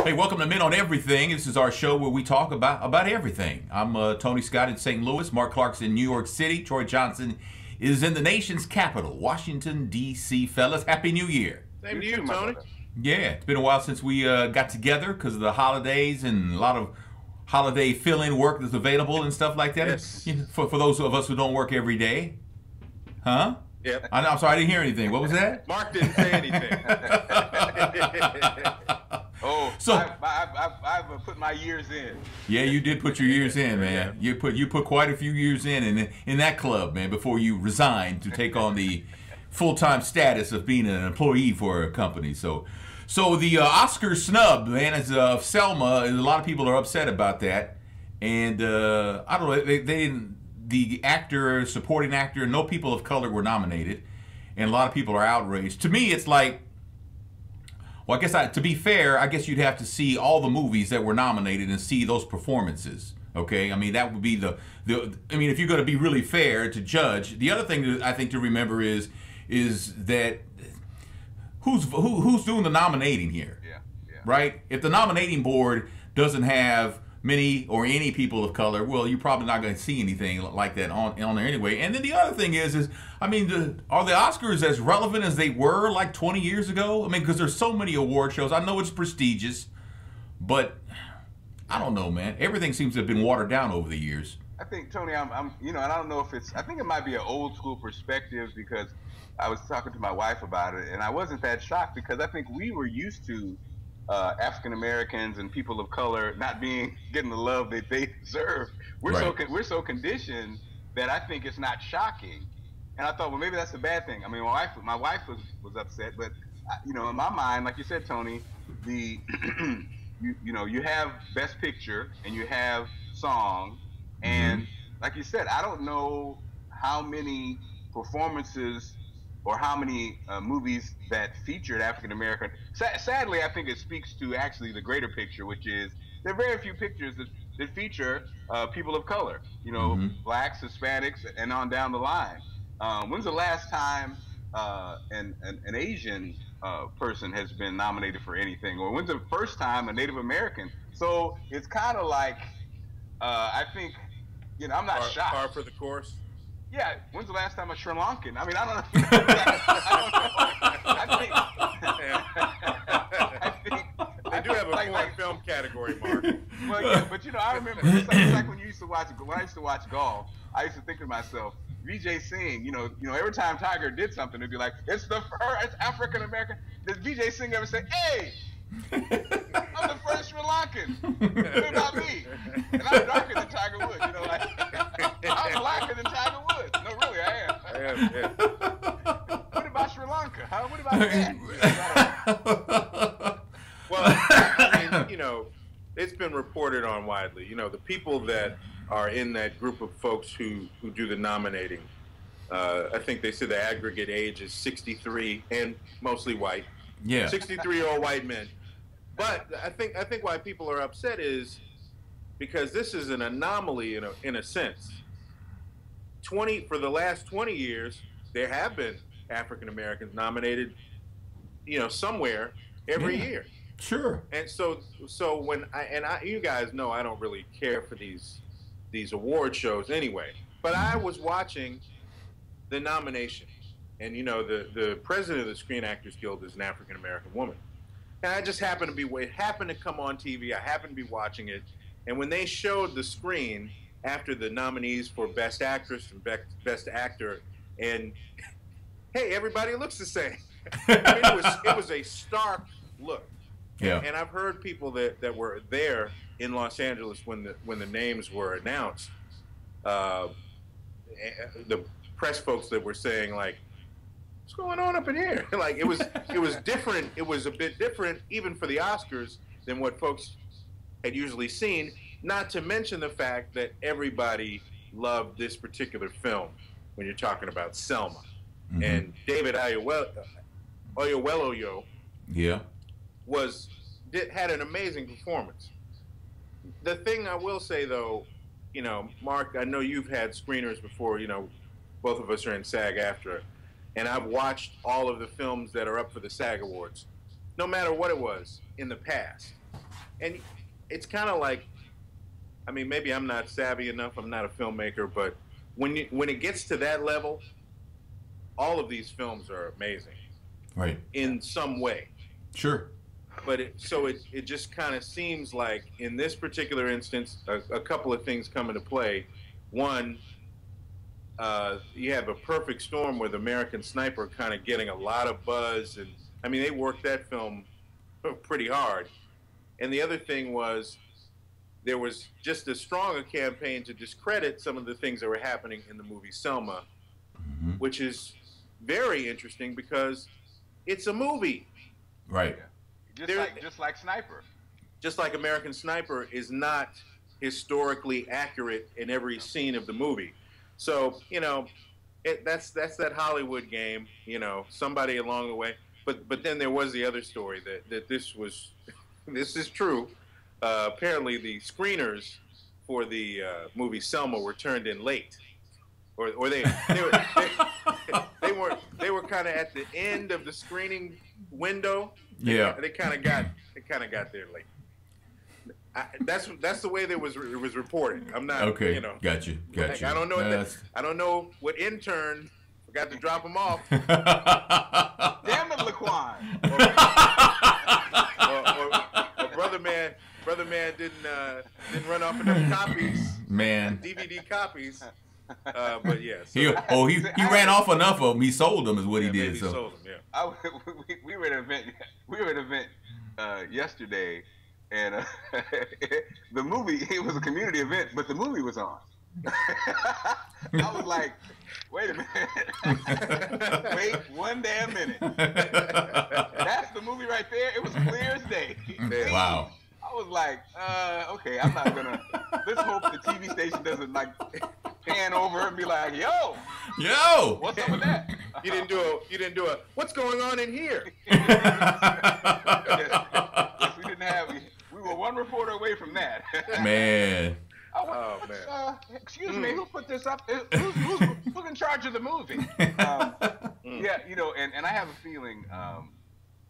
Hey, welcome to Men on Everything. This is our show where we talk about everything. I'm Tony Scott in St. Louis. Mark Clark's in New York City. Troy Johnson is in the nation's capital, Washington, D.C. Fellas, Happy New Year. Same to you, Tony. Yeah, it's been a while since we got together because of the holidays and a lot of holiday fill-in work that's available and stuff like that. Yes. For those of us who don't work every day. Huh? Yep. I'm sorry, I didn't hear anything. What was that? Mark didn't say anything. So I've put my years in. Yeah, you did put your years in, man. You put quite a few years in that club, man, before you resigned to take on the full-time status of being an employee for a company. So the Oscar snub, man, is Selma. And a lot of people are upset about that, and I don't know. They didn't. The actor, supporting actor, no people of color were nominated, and a lot of people are outraged. To me, it's like, well, I guess to be fair, I guess you'd have to see all the movies that were nominated and see those performances. Okay, I mean that would be I mean, if you're going to be really fair to judge. The other thing that I think to remember is that who's doing the nominating here? Yeah. Right? If the nominating board doesn't have many or any people of color, well, you're probably not going to see anything like that on there anyway. And then the other thing is I mean, are the Oscars as relevant as they were like 20 years ago? I mean, because there's so many award shows. I know it's prestigious, but I don't know, man. Everything seems to have been watered down over the years. I think, Tony, I'm and I don't know if I think it might be an old school perspective, because I was talking to my wife about it, and I wasn't that shocked, because I think we were used to African Americans and people of color not getting the love that they deserve. We're so conditioned that I think it's not shocking. And I thought, well, maybe that's a bad thing. I mean, my wife was upset, but in my mind, like you said, Tony, the you have Best Picture and you have Song, and like you said, I don't know how many performances or how many movies that featured African American. Sadly, I think it speaks to actually the greater picture, which is there are very few pictures that feature people of color. Blacks, Hispanics, and on down the line. When's the last time an Asian person has been nominated for anything, or when's the first time a Native American? So it's kind of like I think I'm not shocked. Par for the course. Yeah, when's the last time a Sri Lankan? I mean, I don't know. I think they do have a foreign film category, Mark. Well, yeah, but I remember it's like when I used to watch golf. I used to think to myself, Vijay Singh, every time Tiger did something, it'd be like, it's African American. Does Vijay Singh ever say, "Hey, I'm the first Sri Lankan. What about me?" And I'm darker than Tiger Woods. I'm blacker than Tiger Woods. No, really, I am. Yeah. What about Sri Lanka? Huh? What about that? Well, I mean, it's been reported on widely. The people that are in that group of folks who do the nominating, I think they said the aggregate age is 63 and mostly white. Yeah. 63-year-old white men. But I think why people are upset is because this is an anomaly in a sense. For the last 20 years, there have been African Americans nominated, somewhere every year. Sure. And so when you guys know I don't really care for these award shows anyway. But I was watching the nomination, and the president of the Screen Actors Guild is an African American woman. And I just happened to come on TV. I happened to be watching it, and when they showed the screen after the nominees for Best Actress and Best Actor, and hey, everybody looks the same. I mean, it was a stark look. Yeah. And I've heard people that were there in Los Angeles when the names were announced, the press folks that were saying like, "What's going on up in here?" Like it was different. It was a bit different even for the Oscars than what folks had usually seen. Not to mention the fact that everybody loved this particular film when you're talking about Selma. And David Oyelowo had an amazing performance. The thing I will say though, Mark, I know you've had screeners before, both of us are in SAG-AFTRA, and I've watched all of the films that are up for the SAG Awards, no matter what it was in the past. and it's kind of like, I mean, maybe I'm not savvy enough. I'm not a filmmaker, but when it gets to that level, all of these films are amazing, Right. in some way. Sure. But it just kind of seems like in this particular instance, a couple of things come into play. One, you have a perfect storm with American Sniper kind of getting a lot of buzz, and I mean they worked that film pretty hard. And the other thing was there was just as strong a campaign to discredit some of the things that were happening in the movie Selma, which is very interesting because it's a movie. Right. Just like Sniper. Just like American Sniper is not historically accurate in every scene of the movie. So, you know, that's that Hollywood game, you know, somebody along the way. But then there was the other story that this is true. Apparently the screeners for the movie Selma were turned in late. Or they were kind of at the end of the screening window. They kind of got there late. That's the way it was reported. I'm not okay. You know, Got you. I don't know. I don't know what intern forgot to drop him off. Damn it, Laquan. or brother man didn't run off enough copies. Man. DVD copies. But yeah. So, he ran off enough of them. He sold them, is what he did. So sold them, yeah. We were at an event. Yesterday, and the movie. It was a community event, but the movie was on. I was like, wait a minute. Wait one damn minute. That's the movie right there. It was clear as day. Wow. I was like, okay, I'm not gonna. Let's hope the TV station doesn't like pan over and be like, yo, what's up with that? You didn't do a. What's going on in here? Yes, we didn't have. We were one reporter away from that. Man. Oh man. Excuse me, who put this up? Who's in charge of the movie? Yeah, you know, and I have a feeling.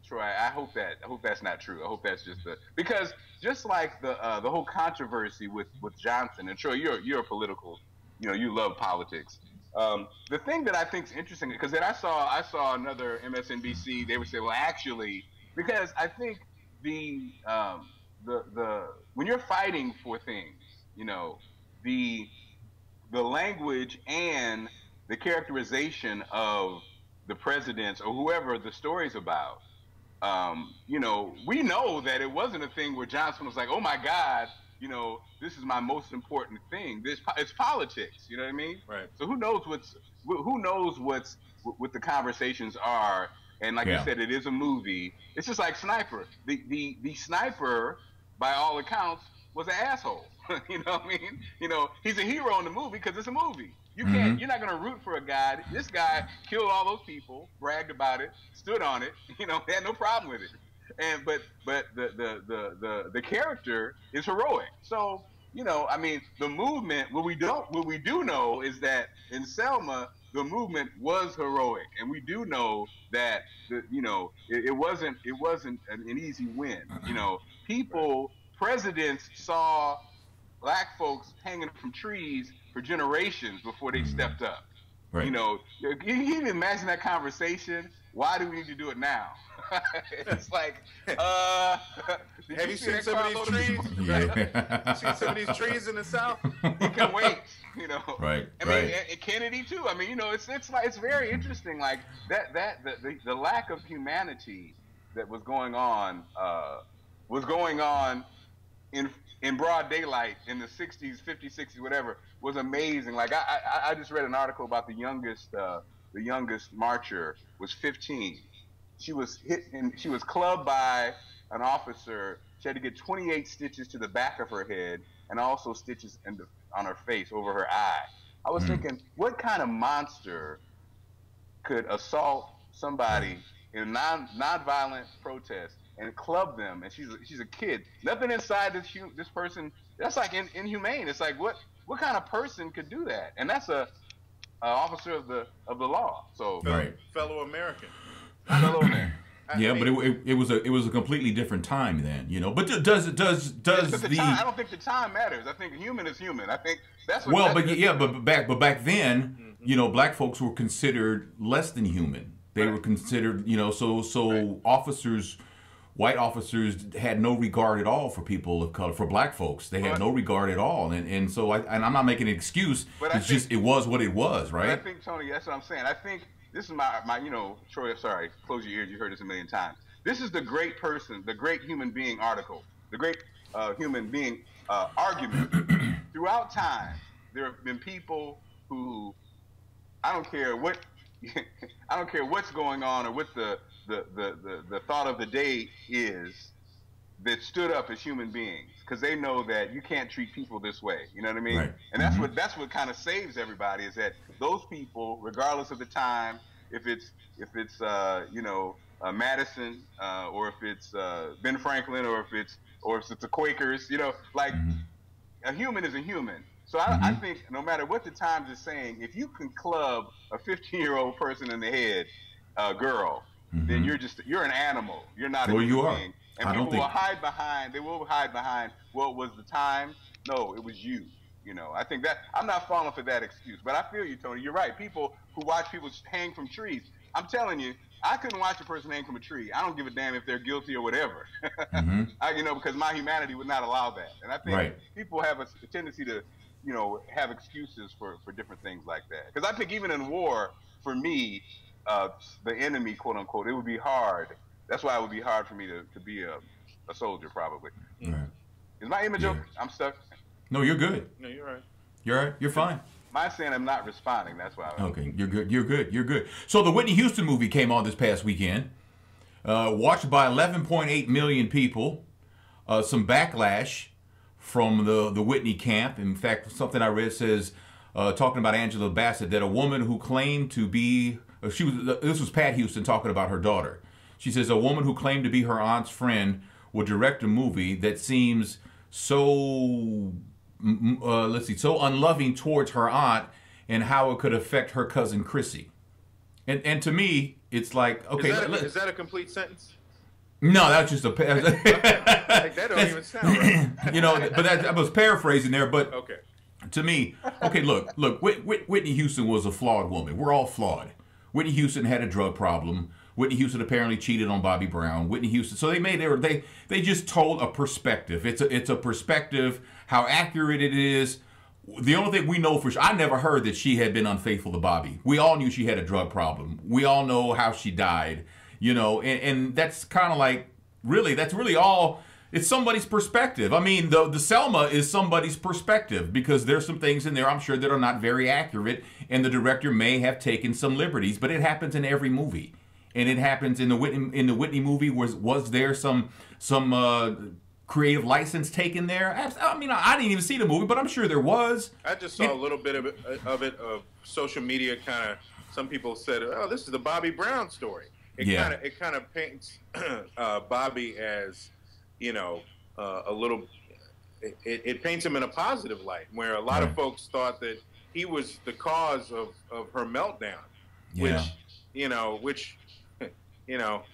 Troy, I hope that's not true. I hope that's just because just like the whole controversy with Johnson, and Troy, you're a political, you know, you love politics. The thing that I think is interesting, because then I saw another MSNBC. They would say, well, actually, because I think the when you're fighting for things, you know, the language and the characterization of the presidents or whoever the story's about. You know, we know that it wasn't a thing where Johnson was like, oh my God, you know, this is my most important thing. It's politics, you know what I mean? Right. So who knows what the conversations are. And like you said, it is a movie. It's just like Sniper. The sniper, by all accounts, was an asshole. You know what I mean? You know, he's a hero in the movie because it's a movie. You can't. You're not gonna root for a guy. This guy killed all those people, bragged about it, stood on it. You know, had no problem with it. And but the character is heroic. So you know, I mean, the movement. What we do know is that in Selma, the movement was heroic, and we do know that it wasn't an easy win. You know, presidents saw black folks hanging from trees for generations before they stepped up. Right. You know, you can imagine that conversation. Why do we need to do it now? It's like, have you seen some of these trees? Yeah. Seen some of these trees in the South? You can wait, you know. Right. I mean, and Kennedy too. I mean, you know, it's very interesting. Like the lack of humanity that was going on in broad daylight in the 60s, 50s, 60s, whatever, was amazing. Like I just read an article about the youngest marcher was 15. She was hit and she was clubbed by an officer. She had to get 28 stitches to the back of her head and also stitches on her face over her eye. I was thinking, what kind of monster could assault somebody in a non-violent protest and club them? And she's a kid. Nothing inside this person. That's like inhumane. It's like what kind of person could do that? And that's a officer of the law. So fellow American. Yeah, but it was a completely different time then, you know. But does the the time, I don't think the time matters. I think human is human. I think that's what. well, but back then, you know, black folks were considered less than human. They were considered, you know, so officers, white officers had no regard at all for people of color, for black folks. They had no regard at all, and so I'm not making an excuse. But it's just it was what it was, right? But I think, Tony, that's what I'm saying. I think this is my you know, Troy. Sorry, close your ears. You heard this a million times. This is the great person, the great human being article, the great human being argument. Throughout time, there have been people who, I don't care what, I don't care what's going on or what the thought of the day is, that stood up as human beings because they know that you can't treat people this way. You know what I mean? Right. And that's what kind of saves everybody, is that those people, regardless of the time, if it's you know, Madison, or if it's Ben Franklin, or if it's the Quakers, you know, like a human is a human. So I think no matter what the Times is saying, if you can club a 15-year-old person in the head, girl, then you're an animal. You're not a human being. And people will hide behind. They will hide behind. Well, it was the time. No, it was you. You know, I think that I'm not falling for that excuse, but I feel you, Tony. You're right. People who watch people hang from trees. I'm telling you, I couldn't watch a person hang from a tree. I don't give a damn if they're guilty or whatever. You know, because my humanity would not allow that. And I think people have a tendency to, you know, have excuses for different things like that. Because I think even in war, for me, the enemy, quote unquote, it would be hard. That's why it would be hard for me to be a soldier, probably. Right. Is my image okay? I'm stuck. No, you're good. No, you're right. You're right. You're fine. Mine's saying I'm not responding. That's why. Okay, you're good. You're good. You're good. So the Whitney Houston movie came on this past weekend, watched by 11.8 million people. Some backlash from the Whitney camp. In fact, something I read says, talking about Angela Bassett, that a woman who claimed to be this was Pat Houston talking about her daughter. She says a woman who claimed to be her aunt's friend would direct a movie that seems so so unloving towards her aunt and how it could affect her cousin Chrissy. And to me, it's like, okay, is that a complete sentence? No, that's just like, that don't even sound right. You know, but I was paraphrasing there. But okay, to me, okay, look, Whitney Houston was a flawed woman. We're all flawed. Whitney Houston had a drug problem. Whitney Houston apparently cheated on Bobby Brown. Whitney Houston. So they just told a perspective. It's a perspective. How accurate it is. The only thing we know for sure, I never heard that she had been unfaithful to Bobby. We all knew she had a drug problem. We all know how she died. You know, and that's kind of like, that's really all. It's somebody's perspective. I mean, the Selma is somebody's perspective because there's some things in there I'm sure that are not very accurate, and the director may have taken some liberties. But it happens in every movie. And it happens in the Whitney movie. Was there some creative license taken there? I mean, I didn't even see the movie, but I'm sure there was. I just saw a little bit of social media. Kind of, some people said, "Oh, this is the Bobby Brown story." It kind of paints Bobby as, you know, a little. It paints him in a positive light, where a lot of folks thought that he was the cause of her meltdown, which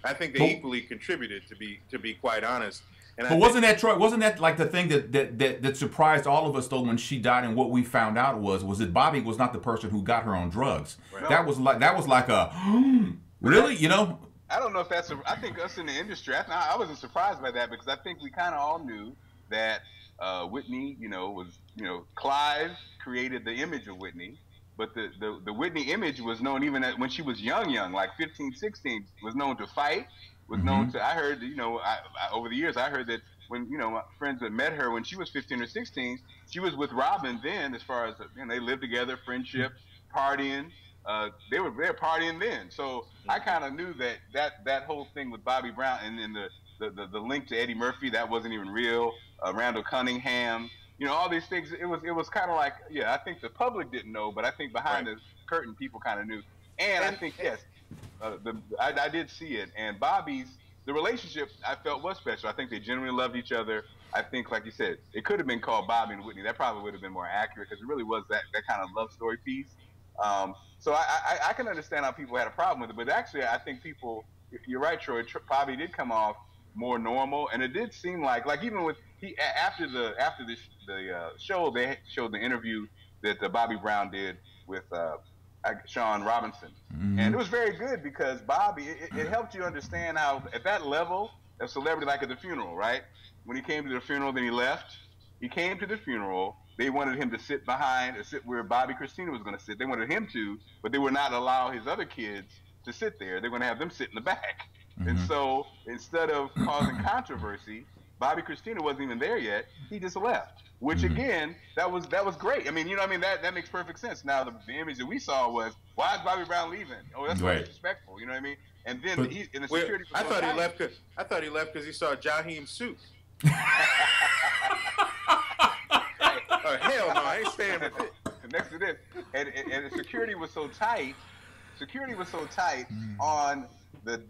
I think they equally contributed, to be quite honest. But wasn't that, Troy? Wasn't that like the thing that surprised all of us though when she died? And what we found out was that Bobby was not the person who got her on drugs. Right. That was like a really, you know. I don't know if that's. I think us in the industry. I wasn't surprised by that because I think we kind of all knew that Whitney, Clive created the image of Whitney. But the Whitney image was known even when she was young, like 15, 16, was known to fight, was known to, I heard, over the years, I heard that when, my friends that met her when she was 15 or 16, she was with Robin then, as far as, they lived together, friendship, partying. They were partying then. So I kind of knew that whole thing with Bobby Brown and then the link to Eddie Murphy, that wasn't even real. Randall Cunningham. All these things, it was kind of like, I think the public didn't know, but I think behind the curtain, people kind of knew. And I think, yes, I did see it. And the relationship I felt was special. I think they genuinely loved each other. I think, like you said, it could have been called Bobby and Whitney. That probably would have been more accurate because it really was that kind of love story piece. So I can understand how people had a problem with it. But actually, I think people, you're right, Troy. Bobby did come off more normal, and it did seem like even with after the show, they showed the interview that Bobby Brown did with Sean Robinson, and it was very good because Bobby, it helped you understand how at that level of celebrity, like at the funeral, right? When he came to the funeral, then he left. He came to the funeral. They wanted him to sit where Bobby Christina was going to sit. They wanted him to, but they would not allow his other kids to sit there. They're going to have them sit in the back. And so instead of causing controversy, Bobby Christina wasn't even there yet. He just left, which again, that was great. I mean, you know what I mean? That makes perfect sense. Now, the image that we saw was, why is Bobby Brown leaving? Oh, that's so disrespectful. You know what I mean? And then in the security. I thought he left because he saw Jaheim's suit. Oh, hell no, I ain't staying with it. Next to this, and the security was so tight. Security was so tight on the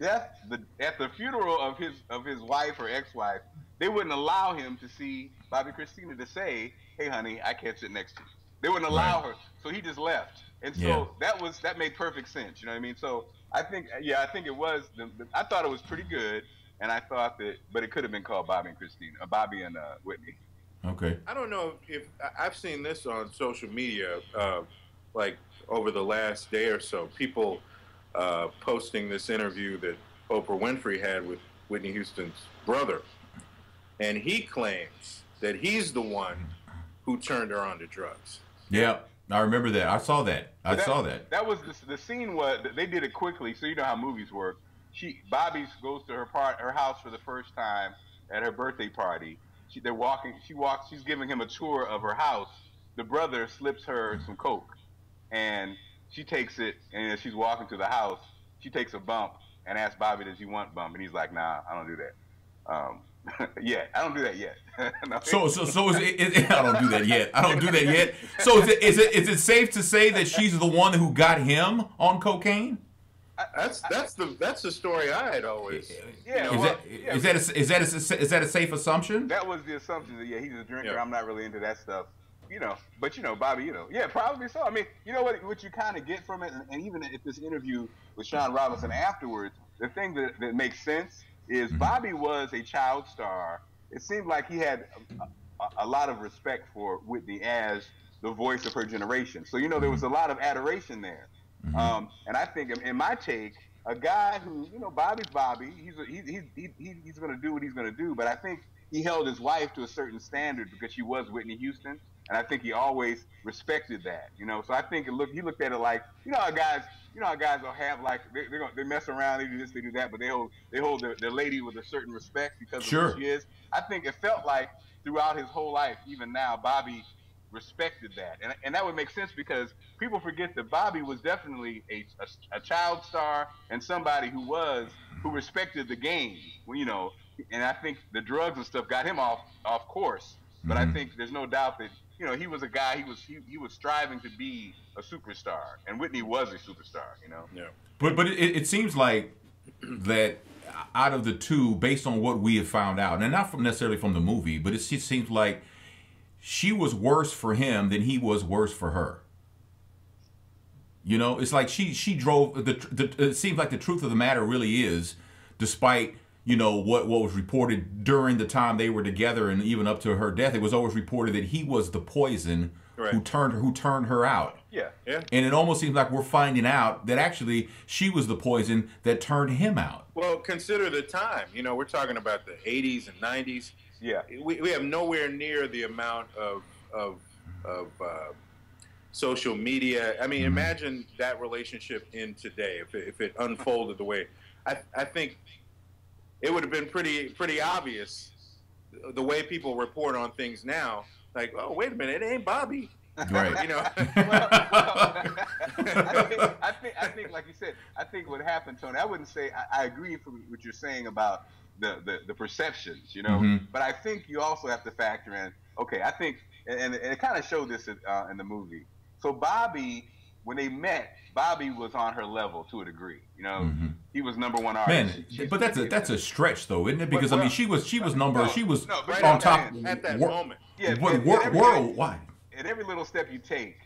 at the funeral of his wife or ex-wife. They wouldn't allow him to see Bobby Christina to say, "Hey, honey, I can't sit next to you." They wouldn't allow her, so he just left. And so that made perfect sense. You know what I mean? So I think it was. I thought it was pretty good, and I thought but it could have been called Bobby and Christina, Bobby and Whitney. Okay. I don't know if I've seen this on social media, like over the last day or so. People posting this interview that Oprah Winfrey had with Whitney Houston's brother, and he claims that he's the one who turned her on to drugs. Yeah, I remember that. I saw that. That was the scene. They did it quickly, so you know how movies work. Bobby goes to her house for the first time at her birthday party. They're walking. She's giving him a tour of her house. The brother slips her some coke, and she takes it. And as she's walking to the house, she takes a bump and asks Bobby, "Does he want bump?" And he's like, "Nah, I don't do that. Yeah, I don't do that yet." No. So is it, I don't do that yet. I don't do that yet. So is it safe to say that she's the one who got him on cocaine? That's the story I had always. Yeah. Is that a safe assumption? That was the assumption that he's a drinker. Yeah. I'm not really into that stuff. But Bobby, yeah, probably so. I mean, you know what you kind of get from it, and even at this interview with Sean Robinson afterwards, the thing that makes sense is Bobby was a child star. It seemed like he had a lot of respect for Whitney as the voice of her generation. So there was a lot of adoration there. And I think, in my take, a guy who, Bobby's Bobby. He's going to do what he's going to do. But I think he held his wife to a certain standard because she was Whitney Houston, and I think he always respected that. So I think he looked at it like, how guys will have they mess around, they do this, they do that, but they hold their lady with a certain respect because of who she is. I think it felt like throughout his whole life, even now, Bobby respected that, and that would make sense because people forget that Bobby was definitely a child star and somebody who respected the game, and I think the drugs and stuff got him off course. But I think there's no doubt that he was a guy, he was striving to be a superstar, and Whitney was a superstar. Yeah. But it seems like that out of the two, based on what we have found out, and not necessarily from the movie, but it seems like she was worse for him than he was worse for her. It's like she drove it seems like the truth of the matter really is, despite what was reported during the time they were together and even up to her death, it was always reported that he was the poison who turned her out. Yeah. And it almost seems like we're finding out that actually she was the poison that turned him out. Well, consider the time. We're talking about the 80s and 90s. Yeah, we have nowhere near the amount of social media. I mean, imagine that relationship in today if it unfolded the way. I think it would have been pretty obvious the way people report on things now. Like, oh, wait a minute, it ain't Bobby. Right. I think, like you said, I think what happened, Tony. I wouldn't say I agree with what you're saying about the perceptions, but I think you also have to factor in, okay, I think, and it kind of showed this in the movie. So Bobby, when they met, Bobby was on her level to a degree, he was number one artist. Man, but that's a stretch though, isn't it? Because I mean, she was right on top at that moment. Yeah, worldwide. At every little step you take,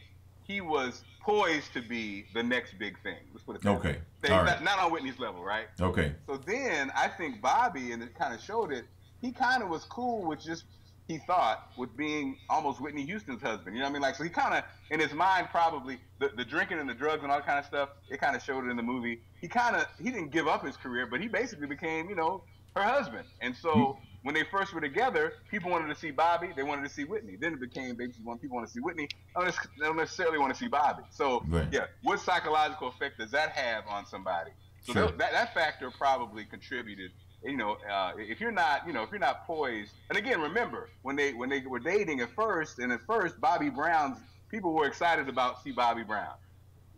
he was poised to be the next big thing. Let's put it that way. Okay. All right. Not on Whitney's level, right? Okay. So then I think Bobby, and it kind of showed it, he kind of was cool with just, he thought, with being almost Whitney Houston's husband. You know what I mean? Like, so he kind of, in his mind, probably, the drinking and the drugs and all that kind of stuff, it kind of showed it in the movie. He didn't give up his career, but he basically became, you know, her husband. And so when they first were together, people wanted to see Bobby, they wanted to see Whitney. Then it became basically when people want to see Whitney, they don't necessarily want to see Bobby. So, yeah, what psychological effect does that have on somebody? So that factor probably contributed. You know, if you're not poised, and again, remember when they were dating at first, Bobby Brown's people were excited about see Bobby Brown,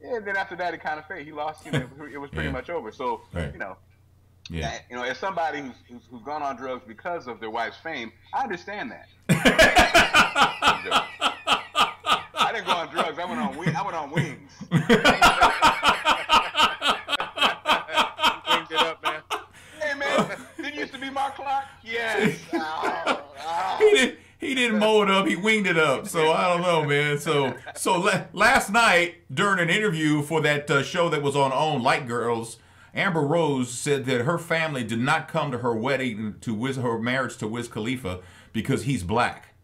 and then after that it kind of faded. He lost, you know, it was pretty much over. So you know, as somebody who's gone on drugs because of their wife's fame, I understand that. I didn't go on drugs. I went on wings. Used to be my clock? Yes. He didn't mow it up. He winged it up. So I don't know, man. So last night during an interview for that show that was on OWN, Light Girls, Amber Rose said that her family did not come to her wedding her marriage to Wiz Khalifa because he's black.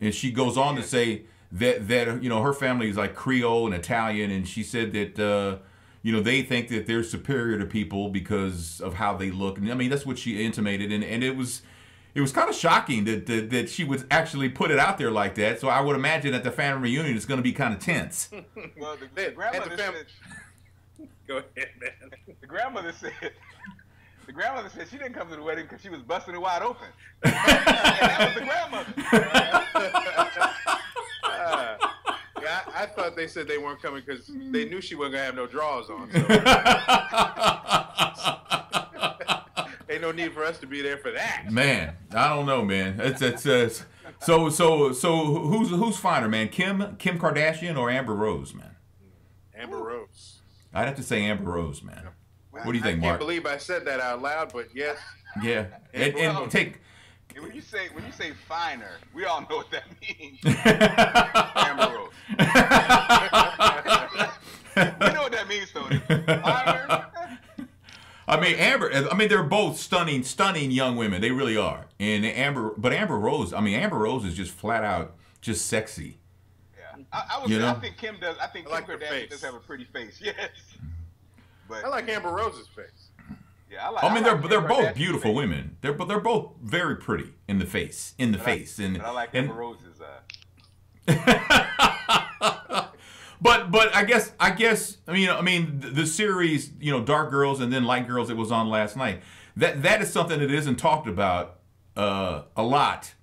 And she goes on to say that you know, her family is like Creole and Italian, and she said that you know, they think that they're superior to people because of how they look. And I mean, that's what she intimated, and it was kind of shocking that she would actually put it out there like that. So I would imagine at the family reunion it's going to be kind of tense. Well, the grandmother said, go ahead, man. The grandmother said she didn't come to the wedding because she was busting it wide open. And that was the grandmother. I thought they said they weren't coming because they knew she wasn't gonna have no drawers on. So. Ain't no need for us to be there for that. Man, I don't know, man. So who's finer, man? Kim Kardashian or Amber Rose, man? Amber Rose. I'd have to say Amber Rose, man. What do you think, Mark? I can't believe I said that out loud, but yes. Yeah, and take. When you say finer, we all know what that means. Amber Rose. We know what that means, Tony. Finer. I mean, they're both stunning young women. They really are. And Amber Rose is just flat out just sexy. Yeah, I think Kim does. I think Kim Kardashian does have a pretty face. Yes. But I like Amber Rose's face. Yeah, they're both beautiful women. They're both very pretty in the face. But I like Amber Rose's. But I guess I mean the series, you know, Dark Girls and then Light Girls that was on last night. That is something that isn't talked about a lot.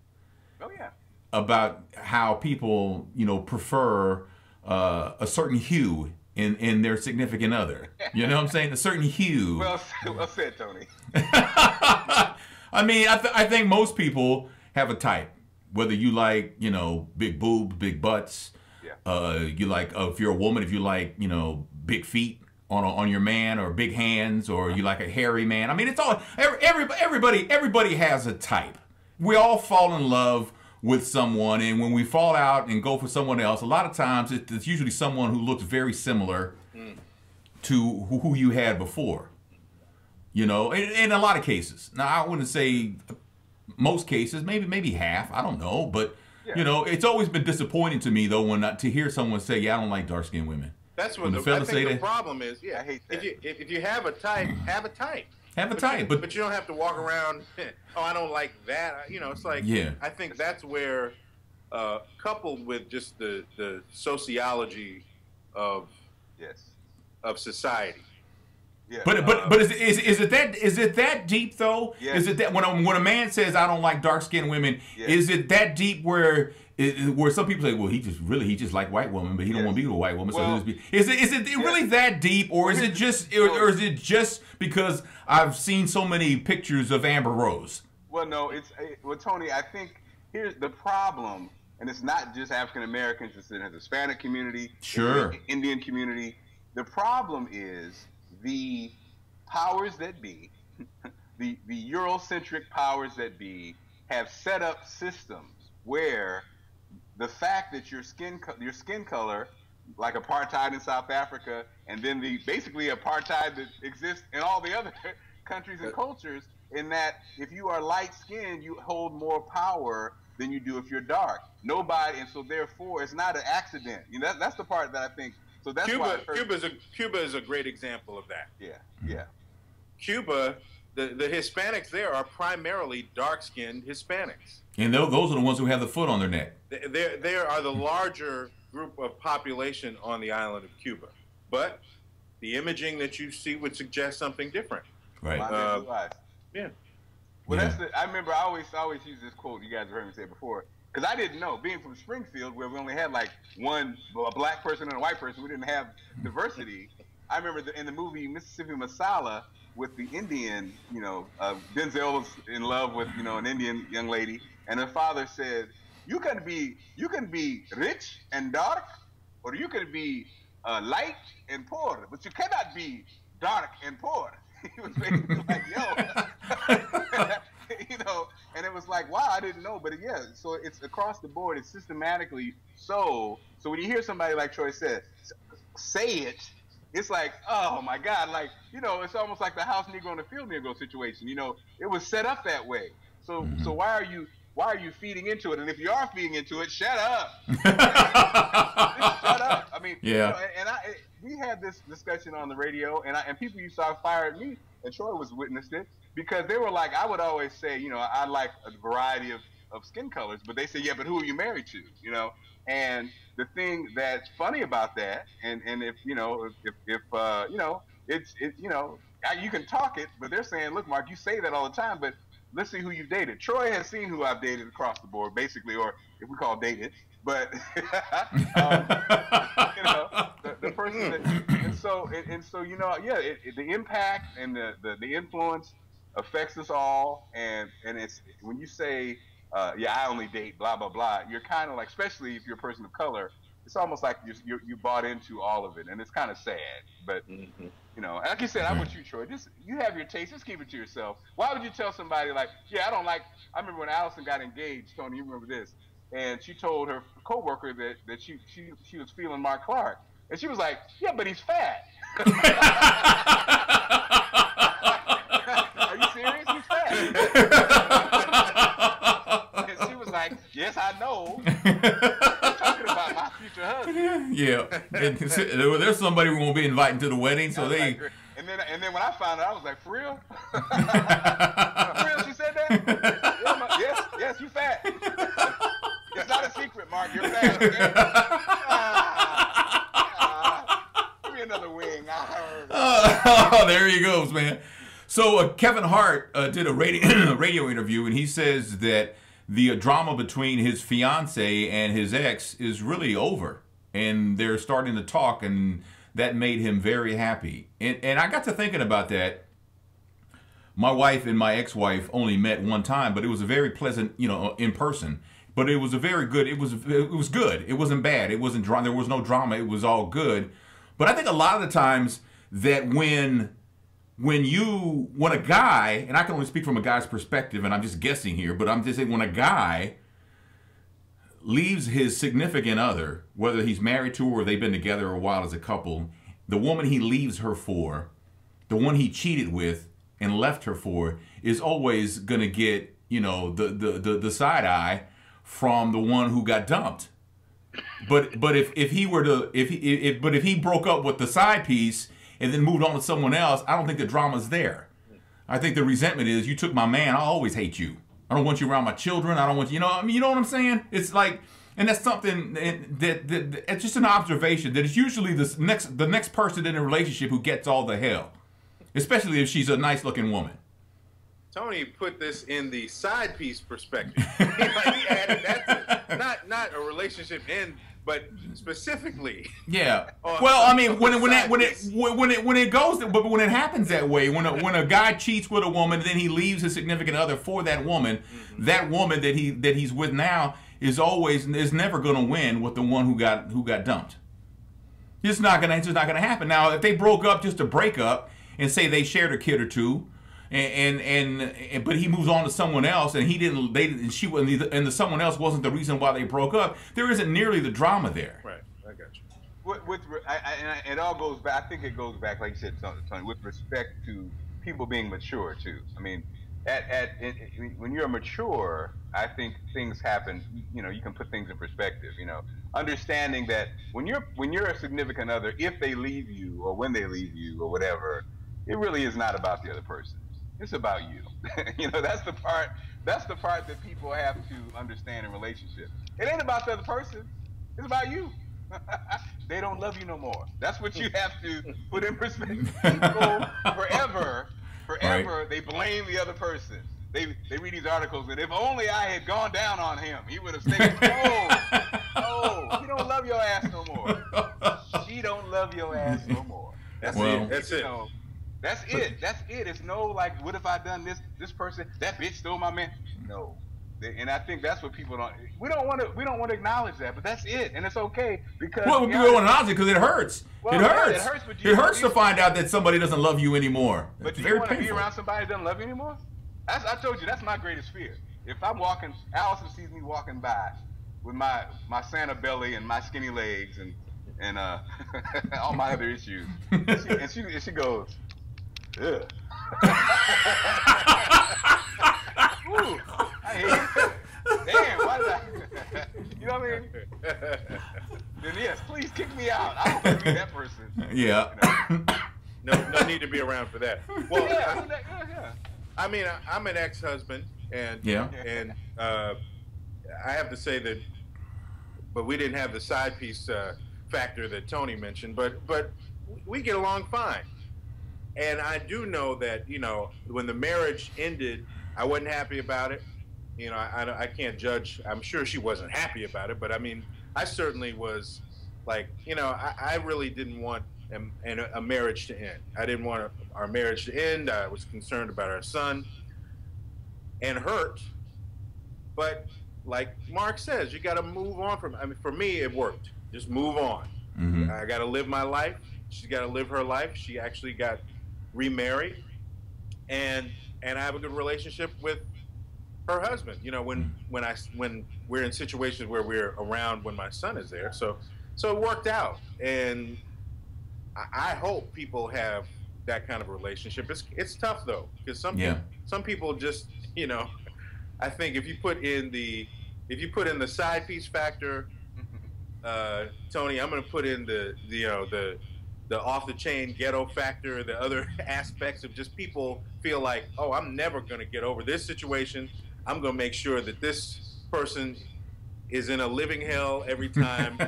Oh yeah. About how people, you know, prefer a certain hue in their significant other. You know what I'm saying? A certain hue. Well said, Tony. I mean, I think most people have a type. Whether you like, you know, big boobs, big butts. Yeah. You like, if you're a woman, if you like, you know, big feet on your man, or big hands, or you like a hairy man. I mean, it's all, everybody has a type. We all fall in love with someone, and when we fall out and go for someone else, a lot of times it's usually someone who looks very similar to who you had before. You know, in a lot of cases. Now, I wouldn't say most cases, maybe half, I don't know, but you know, it's always been disappointing to me though to hear someone say, "Yeah, I don't like dark-skinned women." That's what the problem is. Yeah, I hate that. If you have a type, have a type. Have a type, but you don't have to walk around. Oh, I don't like that. You know, it's like, I think that's where, coupled with just the sociology of society. Yeah. But is it that deep though? Yes. Is it that when a man says I don't like dark skinned women, is it that deep where some people say, well, he just like white women, but he don't want to be with a white woman. Well, so is it really that deep, or is it just because I've seen so many pictures of Amber Rose? Well, no, Tony, I think here's the problem, and it's not just African Americans, it's in the Hispanic community, sure, the Indian community. The problem is the powers that be, the Eurocentric powers that be, have set up systems where the fact that your skin color, like apartheid in South Africa, and then basically apartheid that exists in all the other countries and cultures, in that if you are light skinned, you hold more power than you do if you're dark. Nobody, and so therefore it's not an accident. You know, that's the part that I think. So that's why Cuba is a great example of that. Yeah. Cuba, the Hispanics there are primarily dark-skinned Hispanics. And those are the ones who have the foot on their neck. They are the larger group of population on the island of Cuba. But the imaging that you see would suggest something different. Right. Yeah. Well, I remember I always use this quote. You guys have heard me say it before. Because I didn't know, being from Springfield, where we only had like a black person and a white person, we didn't have diversity. I remember in the movie Mississippi Masala with the Indian, Denzel was in love with, an Indian young lady, and her father said, you can be rich and dark, or you can be light and poor, but you cannot be dark and poor. He was basically like, and it was like, wow, I didn't know, but yeah, so it's across the board, it's systematically so when you hear somebody like Troy said, say it, it's like, oh my God, like, it's almost like the house Negro and the field Negro situation, it was set up that way. So so why are you feeding into it? And if you are feeding into it, shut up. Just shut up. I mean, yeah. We had this discussion on the radio, and people used to fire at me, and Troy witnessed it, because they were like, I would always say, I like a variety of skin colors, but they say, yeah, but who are you married to? And the thing that's funny about that, and if you can talk it, but they're saying, look, Mark, you say that all the time, but let's see who you've dated. Troy has seen who I've dated across the board, basically, or if we call dated, but the person that, the impact and the influence affects us all, and it's when you say, I only date blah blah blah, you're kind of like, especially if you're a person of color, it's almost like you bought into all of it, and it's kind of sad. But like you said, I'm with you, Troy. You have your taste. Just keep it to yourself. Why would you tell somebody like, I don't like? I remember when Allison got engaged, Tony. You remember this? And she told her coworker that she was feeling Mark Clark, and she was like, yeah, but he's fat. Are you serious? He's fat. And she was like, yes, I know. About my future husband. Yeah, there's somebody who won't be invited to the wedding, so they. Like, and then when I found out, I was like, for real? For real? She said that? Yes, you fat. It's not a secret, Mark. You're fat. Okay? Give me another wing. Oh, there he goes, man. So Kevin Hart did a radio interview, and he says that the drama between his fiance and his ex is really over, and they're starting to talk, and that made him very happy. And I got to thinking about that. My wife and my ex-wife only met one time, but it was a very pleasant, in person. But it was a very good. It was good. It wasn't bad. It wasn't drama. There was no drama. It was all good. But I think a lot of the times that when a guy, and I can only speak from a guy's perspective, and I'm just guessing here, but I'm just saying when a guy leaves his significant other, whether he's married to her or they've been together a while as a couple, the woman he leaves her for, the one he cheated with and left her for, is always going to get, the side eye from the one who got dumped. But if he broke up with the side piece and then moved on to someone else, I don't think the drama's there. I think the resentment is, you took my man, I'll always hate you. I don't want you around my children. I don't want you, you know what I'm saying? It's like, and that's something that it's just an observation that it's usually the next person in a relationship who gets all the hell, especially if she's a nice looking woman. Tony put this in the side piece perspective. He added that to, not a relationship end, but specifically. Yeah. Well, I mean, when it goes, but when it happens that way, when a guy cheats with a woman, then he leaves his significant other for that woman. Mm-hmm. That woman that he's with now is never going to win with the one who got dumped. It's just not gonna happen. Now, if they broke up just to break up and say they shared a kid or two, but he moves on to someone else, and the someone else wasn't the reason why they broke up. There isn't nearly the drama there. Right, I got you. It all goes back. I think it goes back, like you said, Tony, with respect to people being mature too. I mean, when you're mature, I think things happen. You know, you can put things in perspective. You know, understanding that when you're a significant other, if they leave you or when they leave you or whatever, it really is not about the other person. It's about you. You know, that's the part that people have to understand in relationships. It ain't about the other person. It's about you. They don't love you no more. That's what you have to put in perspective. People forever, right. They blame the other person. They read these articles and if only I had gone down on him, he would have stayed. Oh, he don't love your ass no more. She don't love your ass no more. That's it. That's it. Know, that's it. That's it. It's no like, what if I done this person, that bitch stole my man. No. And I think that's what people don't. We don't want to acknowledge that, but that's it, and it's okay because. Well, we don't want to acknowledge it because it hurts. Well, it hurts. Yeah, it hurts to find out that somebody doesn't love you anymore. But do you want to be around somebody that doesn't love you anymore? I told you that's my greatest fear. If I'm walking, Allison sees me walking by with my Santa belly and my skinny legs and all my other issues, and she goes, ugh. Ooh, I hate it. Damn, why did I? You know what I mean? Then yes, please kick me out. I don't want to be that person. Yeah. You know? No need to be around for that. Well, yeah. I mean, I'm an ex-husband, and I have to say that, but we didn't have the side piece factor that Tony mentioned, but we get along fine. And I do know that, you know, when the marriage ended, I wasn't happy about it. You know, I can't judge. I'm sure she wasn't happy about it, but I mean, I certainly was like, you know, I really didn't want a marriage to end. I didn't want our marriage to end. I was concerned about our son and hurt. But like Mark says, you got to move on from, I mean, for me, it worked. Just move on. Mm-hmm. I got to live my life. She's got to live her life. She actually got remarried. And I have a good relationship with her husband. You know, when we're in situations where we're around when my son is there, so it worked out. And I hope people have that kind of relationship. It's tough though, because some people just, you know, I think if you put in the side piece factor, Tony, I'm going to put in the off the chain ghetto factor, the other aspects of just people feel like, oh, I'm never going to get over this situation. I'm going to make sure that this person is in a living hell every time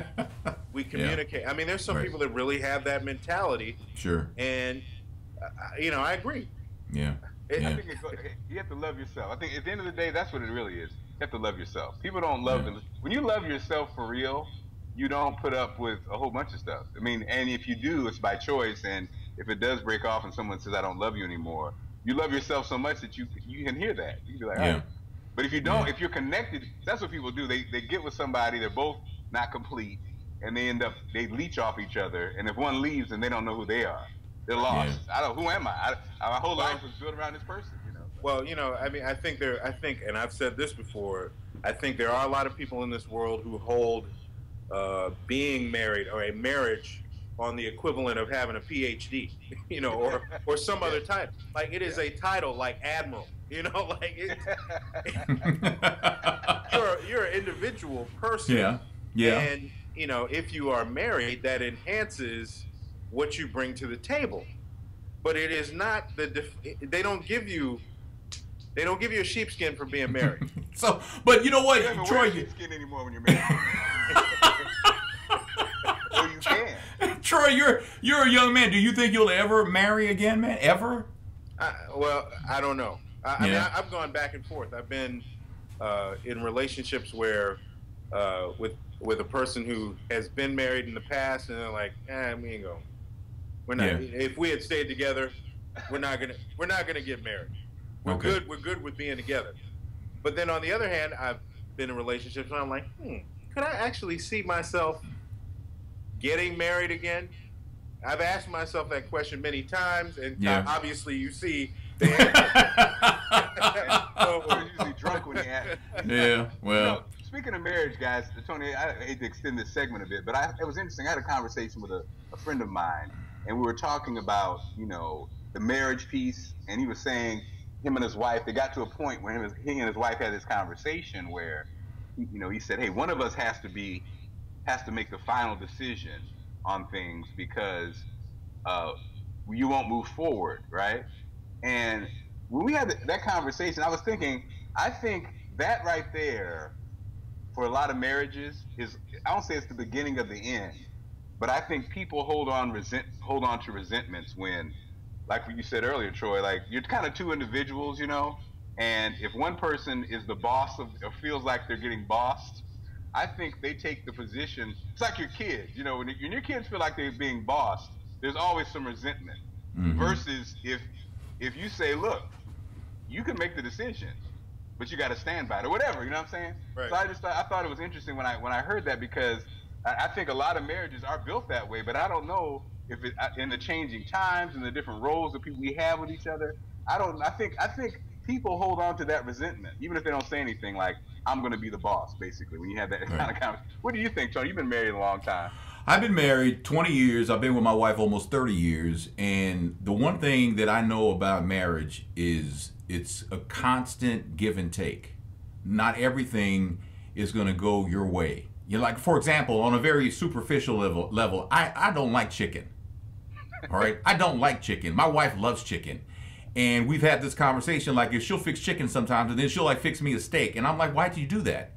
we communicate. I mean, there's some people that really have that mentality. Sure. And, you know, I agree. Yeah. I think you have to love yourself. I think at the end of the day, that's what it really is. You have to love yourself. People don't love them. When you love yourself for real, you don't put up with a whole bunch of stuff. I mean, and if you do, it's by choice. And if it does break off and someone says, I don't love you anymore, you love yourself so much that you can hear that. You can be like, all right. But if you don't, if you're connected, that's what people do. They get with somebody, they're both not complete, and they leech off each other. And if one leaves, then they don't know who they are. They're lost. I don't. Who am I? My whole life was built around this person. You know. Well, you know, I mean, I think, and I've said this before. I think there are a lot of people in this world who hold being married or a marriage on the equivalent of having a PhD, you know, or some other title. Like it is a title like admiral, you know, like you're an individual person. Yeah. And you know, if you are married, that enhances what you bring to the table. But it is not they don't give you a sheepskin for being married. So, but you know what, you Troy, you sheepskin anymore when you're married. So you can. Troy, you're a young man. Do you think you'll ever marry again, man? Ever? Well, I don't know. I mean, I've gone back and forth. I've been in relationships where with a person who has been married in the past, and they're like, we ain't going. We're not. If we had stayed together, we're not gonna get married. We're good. We're good with being together. But then on the other hand, I've been in relationships where I'm like, could I actually see myself getting married again? I've asked myself that question many times, and obviously you see So we're usually drunk when he asked. Yeah, well. Speaking of marriage, guys, Tony, I hate to extend this segment a bit, but it was interesting. I had a conversation with a friend of mine, and we were talking about, the marriage piece, and he was saying him and his wife, they got to a point where he and his wife had this conversation where, he said, hey, one of us has to make the final decision on things because you won't move forward, right? And when we had that conversation, I was thinking, I think that right there, for a lot of marriages, I don't say it's the beginning of the end, but I think people hold on to resentments when, like what you said earlier, Troy, like you're kind of two individuals, and if one person is the boss or feels like they're getting bossed, I think they take the position. It's like your kids, when your kids feel like they're being bossed, there's always some resentment. Mm-hmm. Versus if you say, look, you can make the decision, but you got to stand by it or whatever, you know what I'm saying? Right. So I thought it was interesting when I heard that, because I think a lot of marriages are built that way, but I don't know if in the changing times and the different roles that we have with each other. I think people hold on to that resentment, even if they don't say anything, like, I'm going to be the boss, basically, when you have that kind of conversation. What do you think, Tony? You've been married a long time. I've been married 20 years. I've been with my wife almost 30 years. And the one thing that I know about marriage is it's a constant give and take. Not everything is going to go your way. Like, for example, on a very superficial level, I don't like chicken. All right? I don't like chicken. My wife loves chicken. And we've had this conversation, like, if she'll fix chicken sometimes, and then she'll, like, fix me a steak. And I'm like, why'd you do that?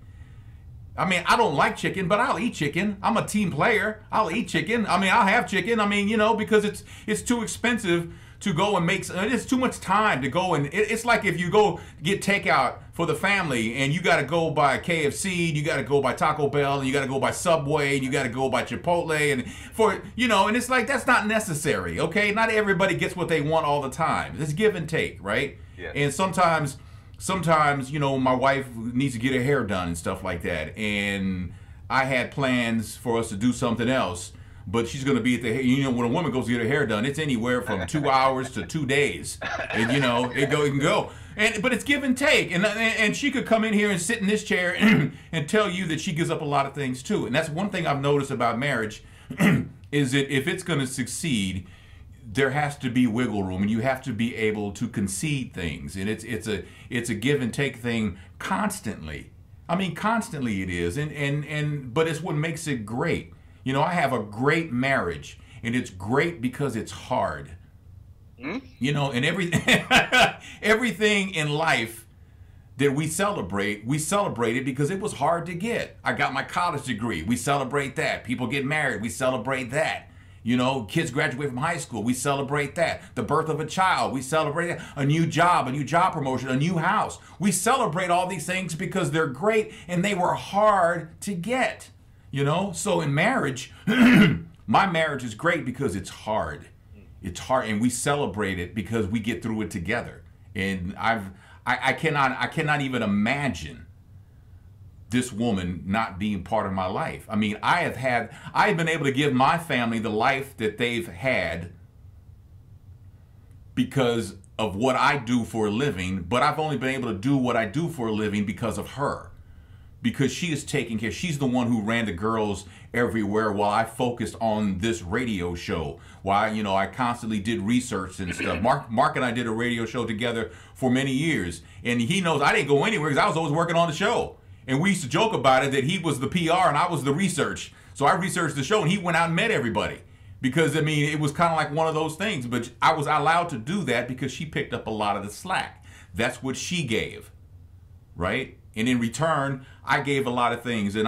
I mean, I don't like chicken, but I'll eat chicken. I'm a team player. I'll eat chicken. I mean, I'll have chicken. I mean, because it's too expensive to go and make. It's too much time to go and it's like if you go get takeout for the family and you got to go by KFC, you got to go by Taco Bell, and you got to go by Subway, and you got to go by Chipotle, and and it's like that's not necessary. Okay, not everybody gets what they want all the time. It's give and take, right? Yeah. And sometimes, my wife needs to get her hair done and stuff like that. And I had plans for us to do something else, but she's going to be at the, when a woman goes to get her hair done, it's anywhere from 2 hours to 2 days. And, it can go. But it's give and take. And she could come in here and sit in this chair and tell you that she gives up a lot of things too. And that's one thing I've noticed about marriage is that if it's going to succeed, there has to be wiggle room, and you have to be able to concede things, and it's a give and take thing constantly. I mean, constantly it is, but it's what makes it great. I have a great marriage, and it's great because it's hard. Mm-hmm. And everything in life that we celebrate it because it was hard to get. I got my college degree. We celebrate that. People get married. We celebrate that. Kids graduate from high school. We celebrate that. The birth of a child. We celebrate that. A new job promotion, a new house. We celebrate all these things because they're great and they were hard to get. So in marriage, my marriage is great because it's hard. It's hard, and we celebrate it because we get through it together. And I cannot even imagine this woman not being part of my life. I mean, I've been able to give my family the life that they've had because of what I do for a living, but I've only been able to do what I do for a living because of her. Because she is taking care. She's the one who ran the girls everywhere while I focused on this radio show. While, I constantly did research and stuff. Mark and I did a radio show together for many years. And he knows I didn't go anywhere because I was always working on the show. And we used to joke about it that he was the PR and I was the research. So I researched the show and he went out and met everybody. Because, it was kind of like one of those things. But I was allowed to do that because she picked up a lot of the slack. That's what she gave, right? And in return, I gave a lot of things. And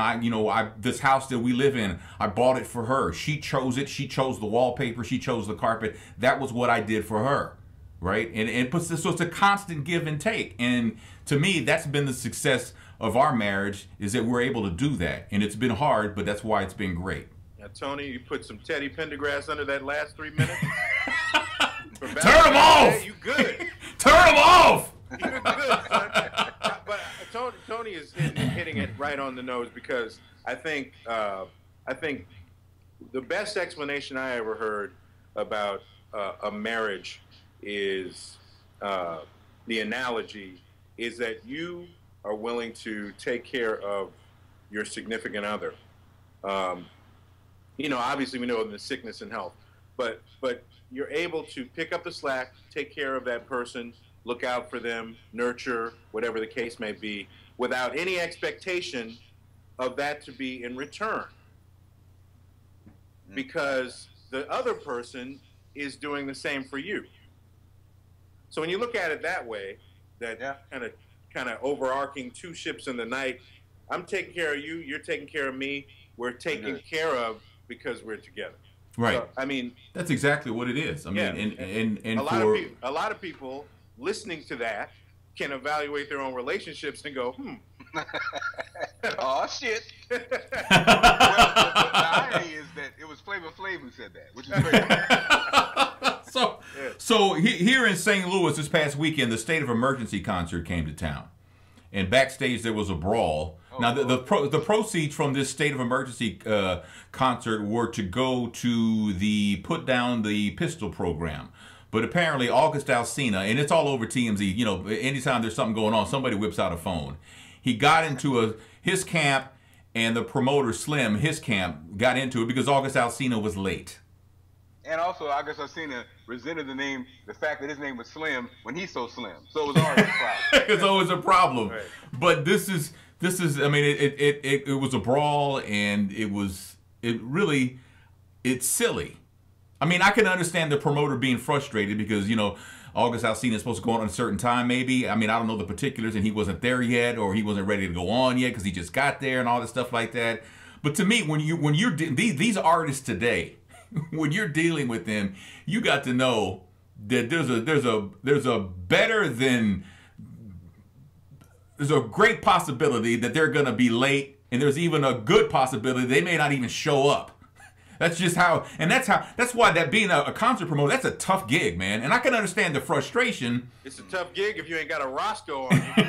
this house that we live in, I bought it for her. She chose it. She chose the wallpaper. She chose the carpet. That was what I did for her, right? So it's a constant give and take. And to me, that's been the success of our marriage, is that we're able to do that. And it's been hard, but that's why it's been great. Now, Tony, you put some Teddy Pendergrass under that last 3 minutes? Turn him off! You good. Turn him off! You're good, son. But Tony is hitting it right on the nose, because I think the best explanation I ever heard about a marriage is the analogy is that you are willing to take care of your significant other. You know, obviously we know in the sickness and health, but you're able to pick up the slack, take care of that person, look out for them, nurture, whatever the case may be, without any expectation of that to be in return. Because the other person is doing the same for you. So when you look at it that way, that kind of overarching two ships in the night, I'm taking care of you, you're taking care of me, we're taken care of because we're together. Right. So, I mean, that's exactly what it is. I mean, and a lot of people listening to that can evaluate their own relationships and go, oh shit. Well, the irony is that it was Flavor Flav who said that, which is great. So here in St. Louis this past weekend, the State of Emergency concert came to town, and backstage there was a brawl. Now the proceeds from this State of Emergency concert were to go to the Put Down the Pistol program. But apparently August Alsina, and it's all over TMZ, you know, anytime there's something going on, somebody whips out a phone. He got into his camp, and the promoter Slim, his camp, got into it because August Alsina was late. And also August Alsina resented the fact that his name was Slim when he's so slim. So it was always a problem. It's always a problem. Right. But this is I mean, it was a brawl, and it's silly. I mean, I can understand the promoter being frustrated because, you know, August Alsina is supposed to go on at a certain time, maybe. I mean, I don't know the particulars, and he wasn't there yet, or he wasn't ready to go on yet because he just got there and all this stuff like that. But to me, when you're these artists today, when you're dealing with them, you got to know that there's a great possibility that they're going to be late, and there's even a good possibility they may not even show up. That's just how, and that's why that being a concert promoter, that's a tough gig, man. And I can understand the frustration. It's a tough gig if you ain't got a Roscoe on you.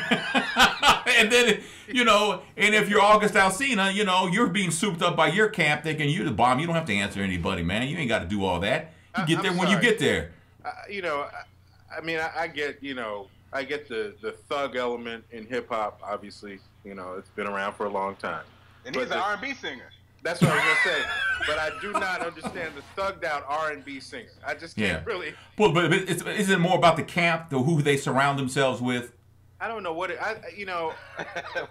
And then, you know, and if you're August Alsina, you know, you're being souped up by your camp thinking you're the bomb. You don't have to answer anybody, man. You ain't got to do all that. You get there when you get there. You know, I mean, I get, you know, I get the thug element in hip hop, obviously. You know, it's been around for a long time. And he's an R&B singer. That's what I was going to say. But I do not understand the thugged out R&B singer. I just can't really. Well, but is it more about the camp, who they surround themselves with? I don't know what it. You know,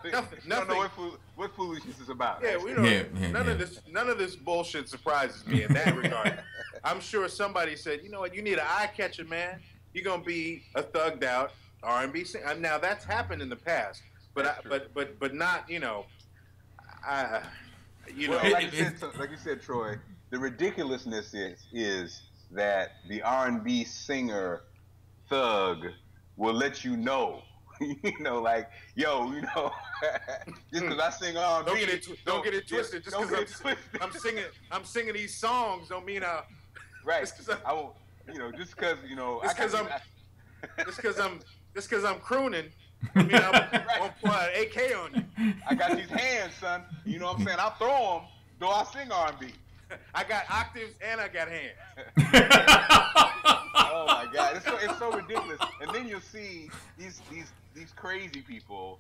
nothing. Don't know what foolishness is about. Yeah, we don't. None of this bullshit surprises me in that regard. I'm sure somebody said, you know what, you need an eye catcher, man. You're gonna be a thugged out R&B singer. Now that's happened in the past, but but not. You know, you know, like you said, Troy, the ridiculousness is that the R&B singer thug will let you know, you know, like, yo, you know, just because I sing R&B, don't get it twisted. Just because I'm singing these songs don't mean I. Right. I won't. You know, just because you know. Just because I'm crooning. I mean, I won't pull an AK on you. I got these hands, son. You know what I'm saying? I'll throw them, though I sing R&B. I got octaves and I got hands. Oh my God, it's so ridiculous. And then you'll see these crazy people.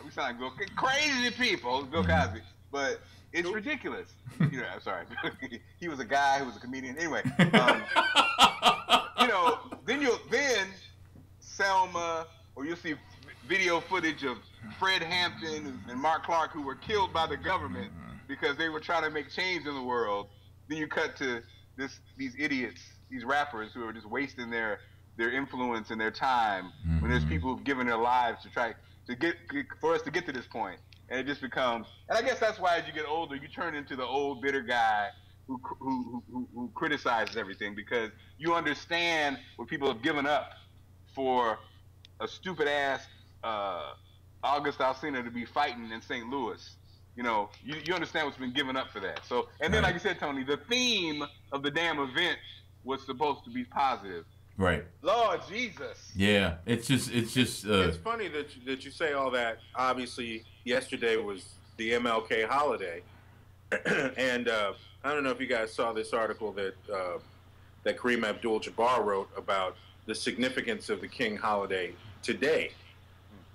We sound like crazy people, Bill Cosby, but it's ridiculous. You know, I'm sorry. He was a guy who was a comedian. Anyway, you know, then Selma, or you'll see video footage of Fred Hampton and Mark Clark, who were killed by the government because they were trying to make change in the world. Then you cut to these idiots, these rappers who are just wasting their influence and their time when there's people who've given their lives to try to get for us to get to this point. And it just becomes, and I guess that's why as you get older, you turn into the old bitter guy who criticizes everything, because you understand what people have given up for a stupid ass August Alsina to be fighting in St. Louis. You know, you understand what's been given up for that. So, and then like you said, Tony, the theme of the damn event was supposed to be positive. Right. Lord Jesus. Yeah, it's just. It's funny that you say all that. Obviously, yesterday was the MLK holiday, and I don't know if you guys saw this article that Kareem Abdul-Jabbar wrote about the significance of the King holiday today.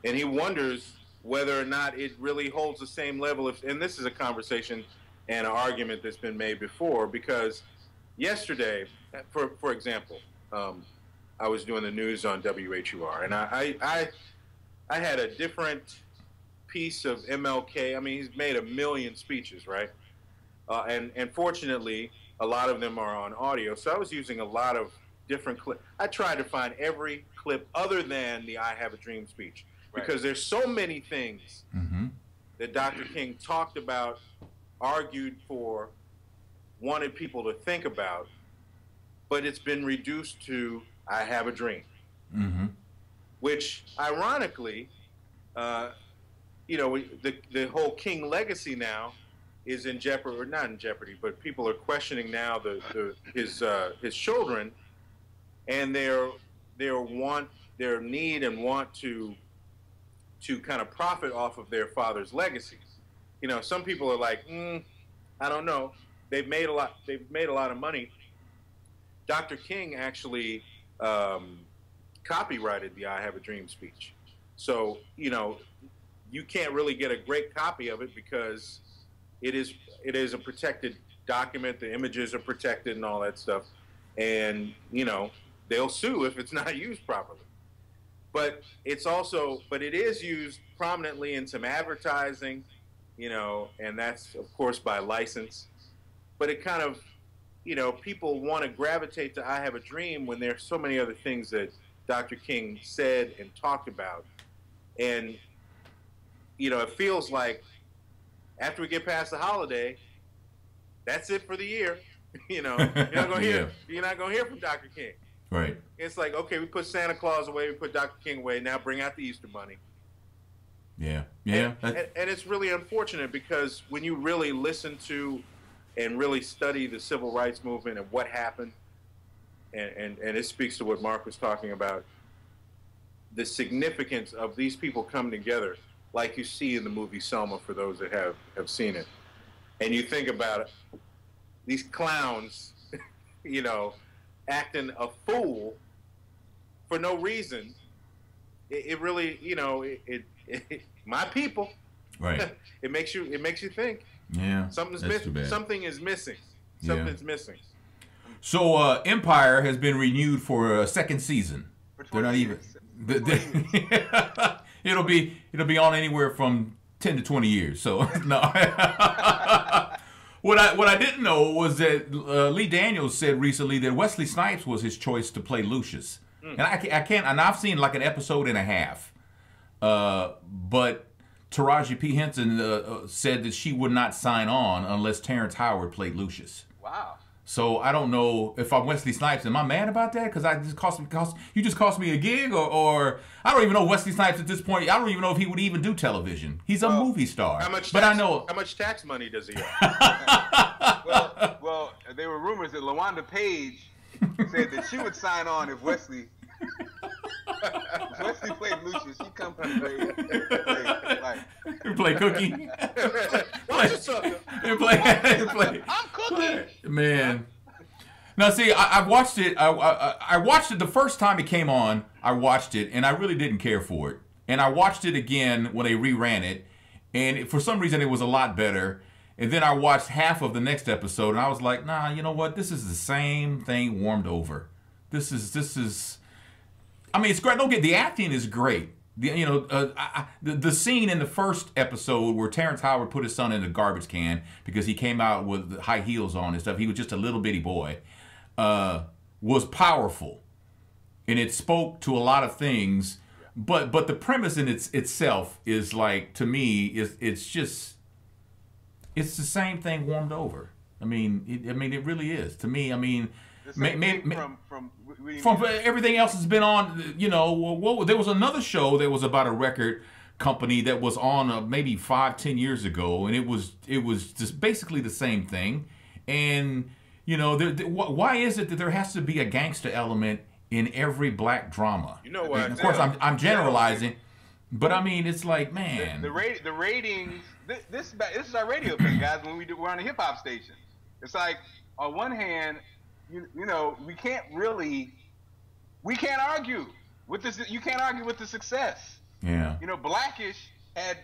And he wonders whether or not it really holds the same level of, and this is a conversation and an argument that's been made before, because yesterday, for example, I was doing the news on WHUR, and I had a different piece of MLK. I mean, he's made 1 million speeches, right? And fortunately, a lot of them are on audio, so I was using a lot of different clips. I tried to find every clip other than the I Have a Dream speech, because there's so many things that Dr. King talked about, argued for, wanted people to think about, but it's been reduced to I Have a Dream, which ironically, you know, the whole King legacy now is in jeopardy, or not in jeopardy, but people are questioning now his children and their need and want to kind of profit off of their father's legacy. You know, some people are like, I don't know. They've made a lot of money. Dr. King actually copyrighted the I Have a Dream speech. So, you know, you can't really get a great copy of it because it is a protected document. The images are protected and all that stuff. And, you know, they'll sue if it's not used properly. But it is used prominently in some advertising, you know, and that's, of course, by license. But it kind of, you know, people want to gravitate to I Have a Dream when there's so many other things that Dr. King said and talked about. And, you know, it feels like after we get past the holiday, that's it for the year. You know, you're not going to hear from Dr. King. Right. It's like, okay, we put Santa Claus away, we put Dr. King away, now bring out the Easter Bunny. Yeah. And it's really unfortunate, because when you really listen to and really study the civil rights movement and what happened, and it speaks to what Mark was talking about, the significance of these people coming together, like you see in the movie Selma, for those that have seen it. And you think about it, these clowns, you know, acting a fool for no reason. It really, you know, my people. Right. It makes you think. Yeah. Something is missing. Something's missing. So Empire has been renewed for a second season. They're not even. It'll be on anywhere from 10 to 20 years. So no. What I didn't know was that Lee Daniels said recently that Wesley Snipes was his choice to play Lucius, and I can't. And I've seen like an episode and a half, but Taraji P. Henson said that she would not sign on unless Terrence Howard played Lucius. Wow. So I don't know if I'm Wesley Snipes. Am I mad about that? Because you just cost me a gig, or I don't even know Wesley Snipes at this point. I don't even know if he would even do television. He's a movie star. How much tax money does he have? well, there were rumors that LaWanda Page said that she would sign on if Wesley played Lucius. He'd come from play Cookie. Watch a sucker. play. I'm Cookie. Man. Now see, I watched it. I watched it the first time it came on. I watched it, and I really didn't care for it. And I watched it again when they reran it, and for some reason it was a lot better. And then I watched half of the next episode, and I was like, nah, you know what? This is the same thing warmed over. This is. I mean, it's great. Don't get the acting is great. The scene in the first episode where Terrence Howard put his son in a garbage can because he came out with high heels on and stuff. He was just a little bitty boy. Was powerful, and it spoke to a lot of things. But the premise in itself is like, to me, it's the same thing warmed over. I mean, it really is to me. I mean. From everything else that's been on, you know, there was another show that was about a record company that was on maybe 5-10 years ago, and it was just basically the same thing. And you know, why is it that there has to be a gangster element in every black drama? You know what? Of course, I'm generalizing, but I mean, it's like, man, the ratings. This is our radio thing, guys. When we're on a hip hop station, it's like on one hand. You know, we can't really we can't argue with this. You can't argue with the success. Yeah. You know, Blackish had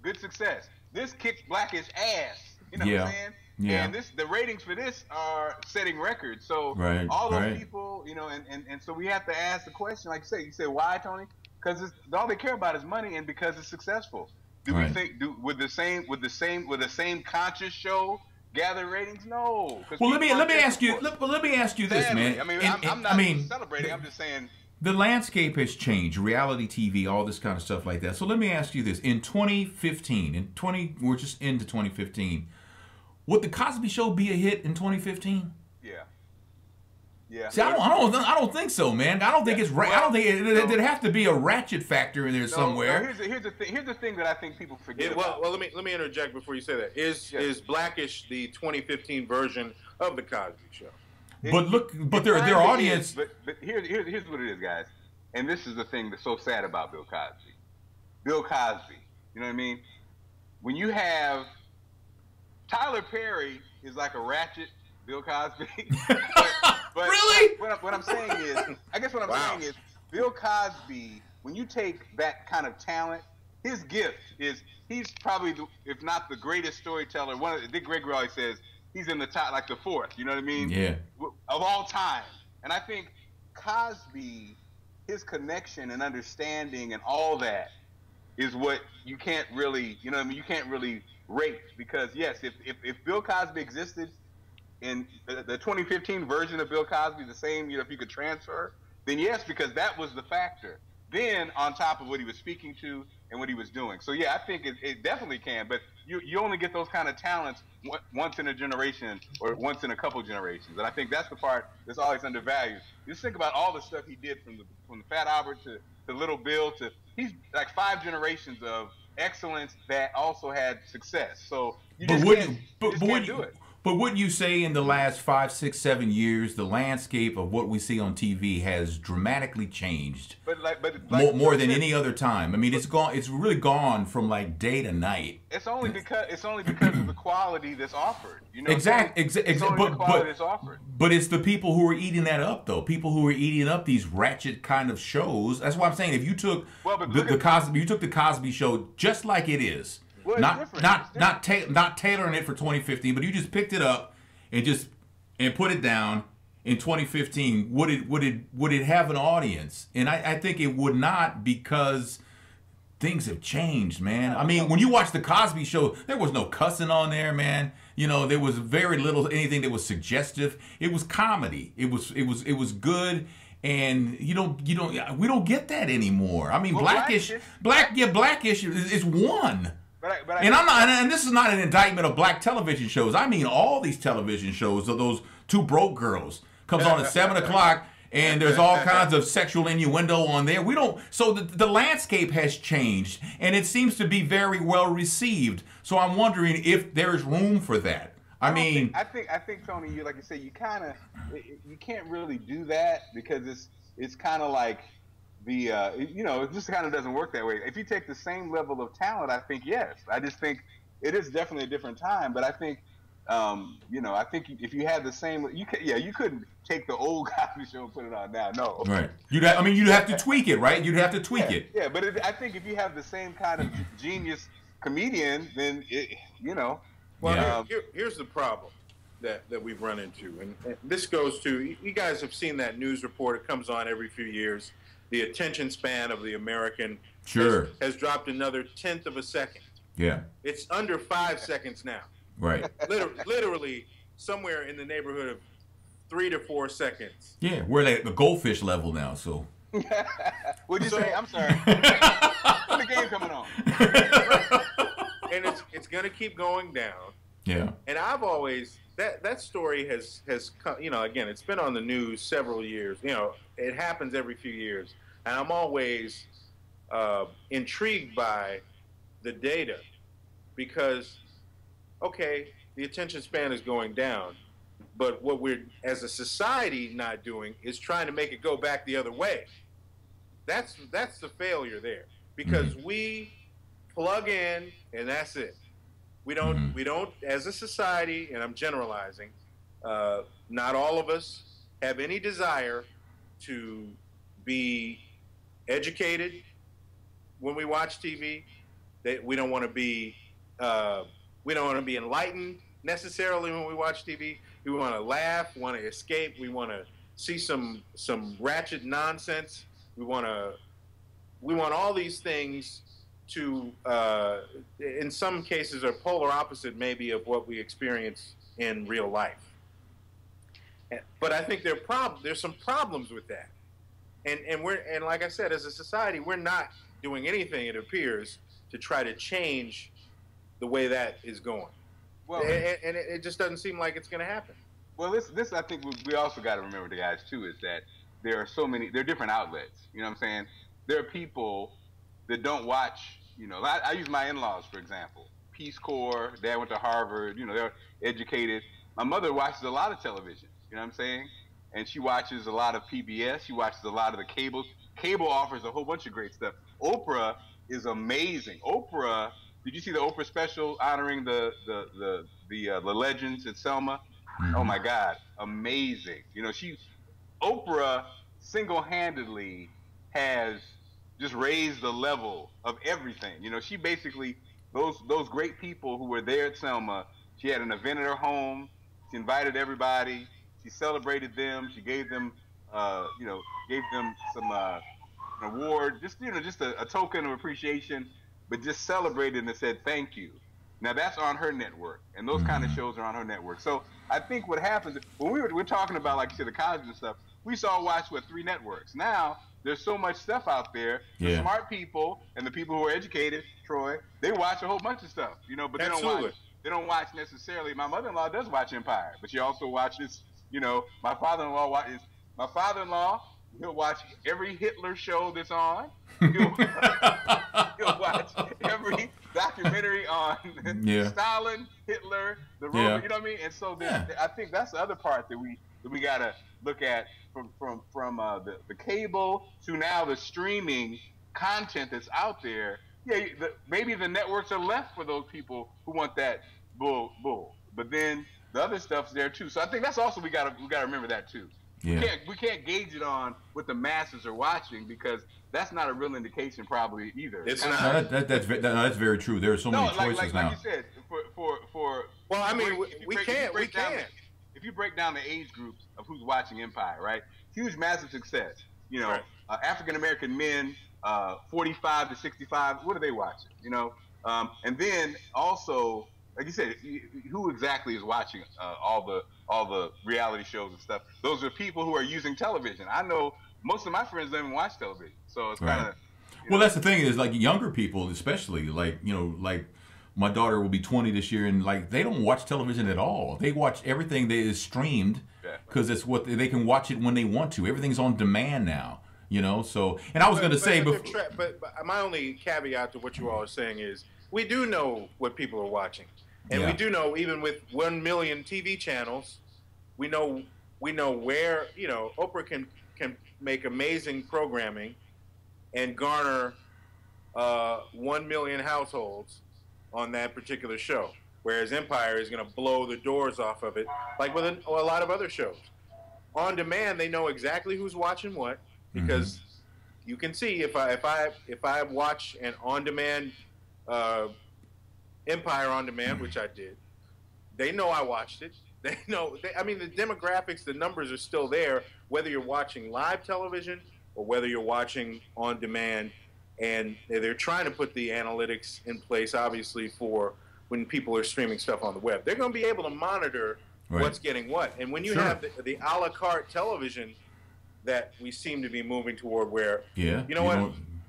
good success. This kicked Blackish ass. You know what I'm saying? Yeah. And the ratings for this are setting records. So all those people, you know, and so we have to ask the question, like you say, why, Tony? Because all they care about is money, and because it's successful. Do we think would the same conscious show gather ratings? No. Well, let me ask you. Let me ask you this, man. I mean, I'm not celebrating. I'm just saying. The landscape has changed, reality TV, all this kind of stuff like that. So let me ask you this: in 2015, we're just into 2015. Would the Cosby Show be a hit in 2015? Yeah. See, I don't think so, man. I don't think it's right. I don't think there'd have to be a ratchet factor in there somewhere. No, here's the thing that I think people forget. Well, let me interject before you say that. Is Blackish the 2015 version of the Cosby Show? But their audience. But here's what it is, guys. And this is the thing that's so sad about Bill Cosby. Bill Cosby, you know what I mean? When you have Tyler Perry is like a ratchet Bill Cosby. but really? What I'm saying is, I guess what I'm saying is, Bill Cosby, when you take that kind of talent, his gift is he's probably, if not the greatest storyteller. Dick Gregory always says he's in the top, like the fourth. You know what I mean? Yeah. Of all time. And I think Cosby, his connection and understanding and all that is what you can't really, you know what I mean? You can't really rate, because yes, if Bill Cosby existed in the 2015 version of Bill Cosby, the same, you know, if you could transfer, then yes, because that was the factor. Then on top of what he was speaking to and what he was doing. So yeah, I think it definitely can, but you only get those kind of talents once in a generation or once in a couple generations. And I think that's the part that's always undervalued. Just think about all the stuff he did from the Fat Albert to Little Bill to, he's like 5 generations of excellence that also had success. So you just can't do it. But wouldn't you say in the last 5, 6, 7 years, the landscape of what we see on TV has dramatically changed? More than any other time. I mean, it's gone. It's really gone from like day to night. It's only because of the quality that's offered. You know, exactly. But it's the people who are eating that up, though. People who are eating up these ratchet kind of shows. That's why I'm saying, if you took the Cosby Show just like it is. Well, not tailoring it for 2015, but you just picked it up and put it down in 2015. Would it have an audience? And I think it would not, because things have changed, man. I mean, when you watch the Cosby Show, there was no cussing on there, man. You know, there was very little anything that was suggestive. It was comedy. It was good. And we don't get that anymore. I mean, Blackish is one. And this is not an indictment of black television shows. I mean, all these television shows of those two broke girls comes on at 7 o'clock, and there's all kinds of sexual innuendo on there. So the landscape has changed, and it seems to be very well received. So I'm wondering if there's room for that. I think Tony, like you say, you can't really do that, because it's kind of like it just kind of doesn't work that way. If you take the same level of talent, I think yes. I just think it is definitely a different time. But I think, I think if you had the same, you couldn't take the old Cosby Show and put it on now. No. Right. You'd have to tweak it, right? You'd have to tweak it. Yeah, but I think if you have the same kind of genius comedian, then Well, here's the problem that we've run into, and this goes to, you guys have seen that news report. It comes on every few years. The attention span of the American has dropped another 1/10 of a second. Yeah. It's under 5 seconds now. Right. Literally somewhere in the neighborhood of 3 to 4 seconds. Yeah, we're at the goldfish level now, so. What'd you say? I'm sorry. When the game coming on? And it's going to keep going down. Yeah. And I've always, that story has come, again, it's been on the news several years. It happens every few years. And I'm always intrigued by the data, because, okay, the attention span is going down, but what we're, as a society, not doing is trying to make it go back the other way. That's the failure there, because we plug in and that's it. We don't, as a society, and I'm generalizing, not all of us have any desire to be educated when we watch TV. That we don't want to be enlightened necessarily when we watch TV. We want to laugh, want to escape, we want to see some ratchet nonsense. We want all these things to, in some cases, are polar opposite maybe of what we experience in real life. But I think there's some problems with that, and like I said, as a society, we're not doing anything, it appears, to try to change the way that is going. Well, and it just doesn't seem like it's going to happen. Well, this I think we also got to remember, the guys, too, is that there are different outlets. You know what I'm saying? There are people that don't watch, I use my in-laws, for example. Peace Corps, Dad went to Harvard, they're educated. My mother watches a lot of television, you know what I'm saying? And she watches a lot of PBS, she watches a lot of the cable. Cable offers a whole bunch of great stuff. Oprah is amazing. Oprah, did you see the Oprah special honoring the legends at Selma? Mm-hmm. Oh my God, amazing. Oprah single-handedly has just raised the level of everything. She basically, those great people who were there at Selma, she had an event at her home, she invited everybody, she celebrated them, she gave them, some award, just a token of appreciation, but just celebrated and said thank you. Now that's on her network, and those kind of shows are on her network. So I think what happens when we're talking about, like you said, the Cosby and stuff, we saw watch 3 networks. Now there's so much stuff out there. The smart people and the people who are educated, Troy, they watch a whole bunch of stuff, but they don't watch necessarily. My mother-in-law does watch Empire, but she also watches, my father-in-law watches. My father-in-law, he'll watch every Hitler show that's on. He'll watch every documentary on Stalin, Hitler, the Roman. You know what I mean? And so I think that's the other part that we gotta look at from the cable to now the streaming content that's out there. Yeah, maybe the networks are left for those people who want that bull. But then the other stuff's there too. So I think that's also we gotta remember that too. Yeah. We can't gauge it on what the masses are watching, because that's not a real indication probably either. It's not. That's very true. There are so many choices now. Like you said, well, I mean, we can't. If you break down the age groups of who's watching Empire, right? Huge, massive success. Right. African American men, 45 to 65. What are they watching? And then also, like you said, who exactly is watching all the reality shows and stuff? Those are people who are using television. I know most of my friends don't even watch television, so it's kind of. Well, that's the thing is, like, younger people, especially, like my daughter will be 20 this year, and like they don't watch television at all. They watch everything that is streamed because it's what they can watch it when they want to. Everything's on demand now. So, and I was going to say, but my only caveat to what you all are saying is we do know what people are watching. And we do know, even with 1 million TV channels, we know where, Oprah can make amazing programming and garner 1 million households on that particular show, whereas Empire is going to blow the doors off of it, like with a lot of other shows. On demand, they know exactly who's watching what, because you can see if I watch an on-demand Empire on demand, which I did, they know I watched it. They know. I mean, the demographics, the numbers are still there, whether you're watching live television or whether you're watching on demand. And they're trying to put the analytics in place, obviously, for when people are streaming stuff on the web. They're going to be able to monitor what's getting what. And when you have the a la carte television that we seem to be moving toward, where,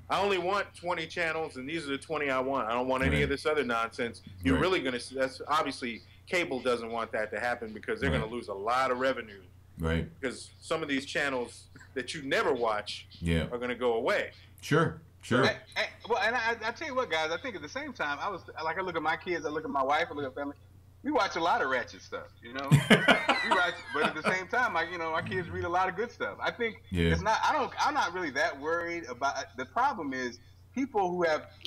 I only want 20 channels, and these are the 20 I want. I don't want any of this other nonsense. You're really going to – that's obviously cable doesn't want that to happen, because they're going to lose a lot of revenue. Right. Because some of these channels that you never watch are going to go away. Sure. And I tell you what, guys, I think at the same time, I look at my kids, I look at my wife, I look at family. We watch a lot of ratchet stuff, We watch, but at the same time, my kids read a lot of good stuff. I think it's not. I'm not really that worried about. The problem is people who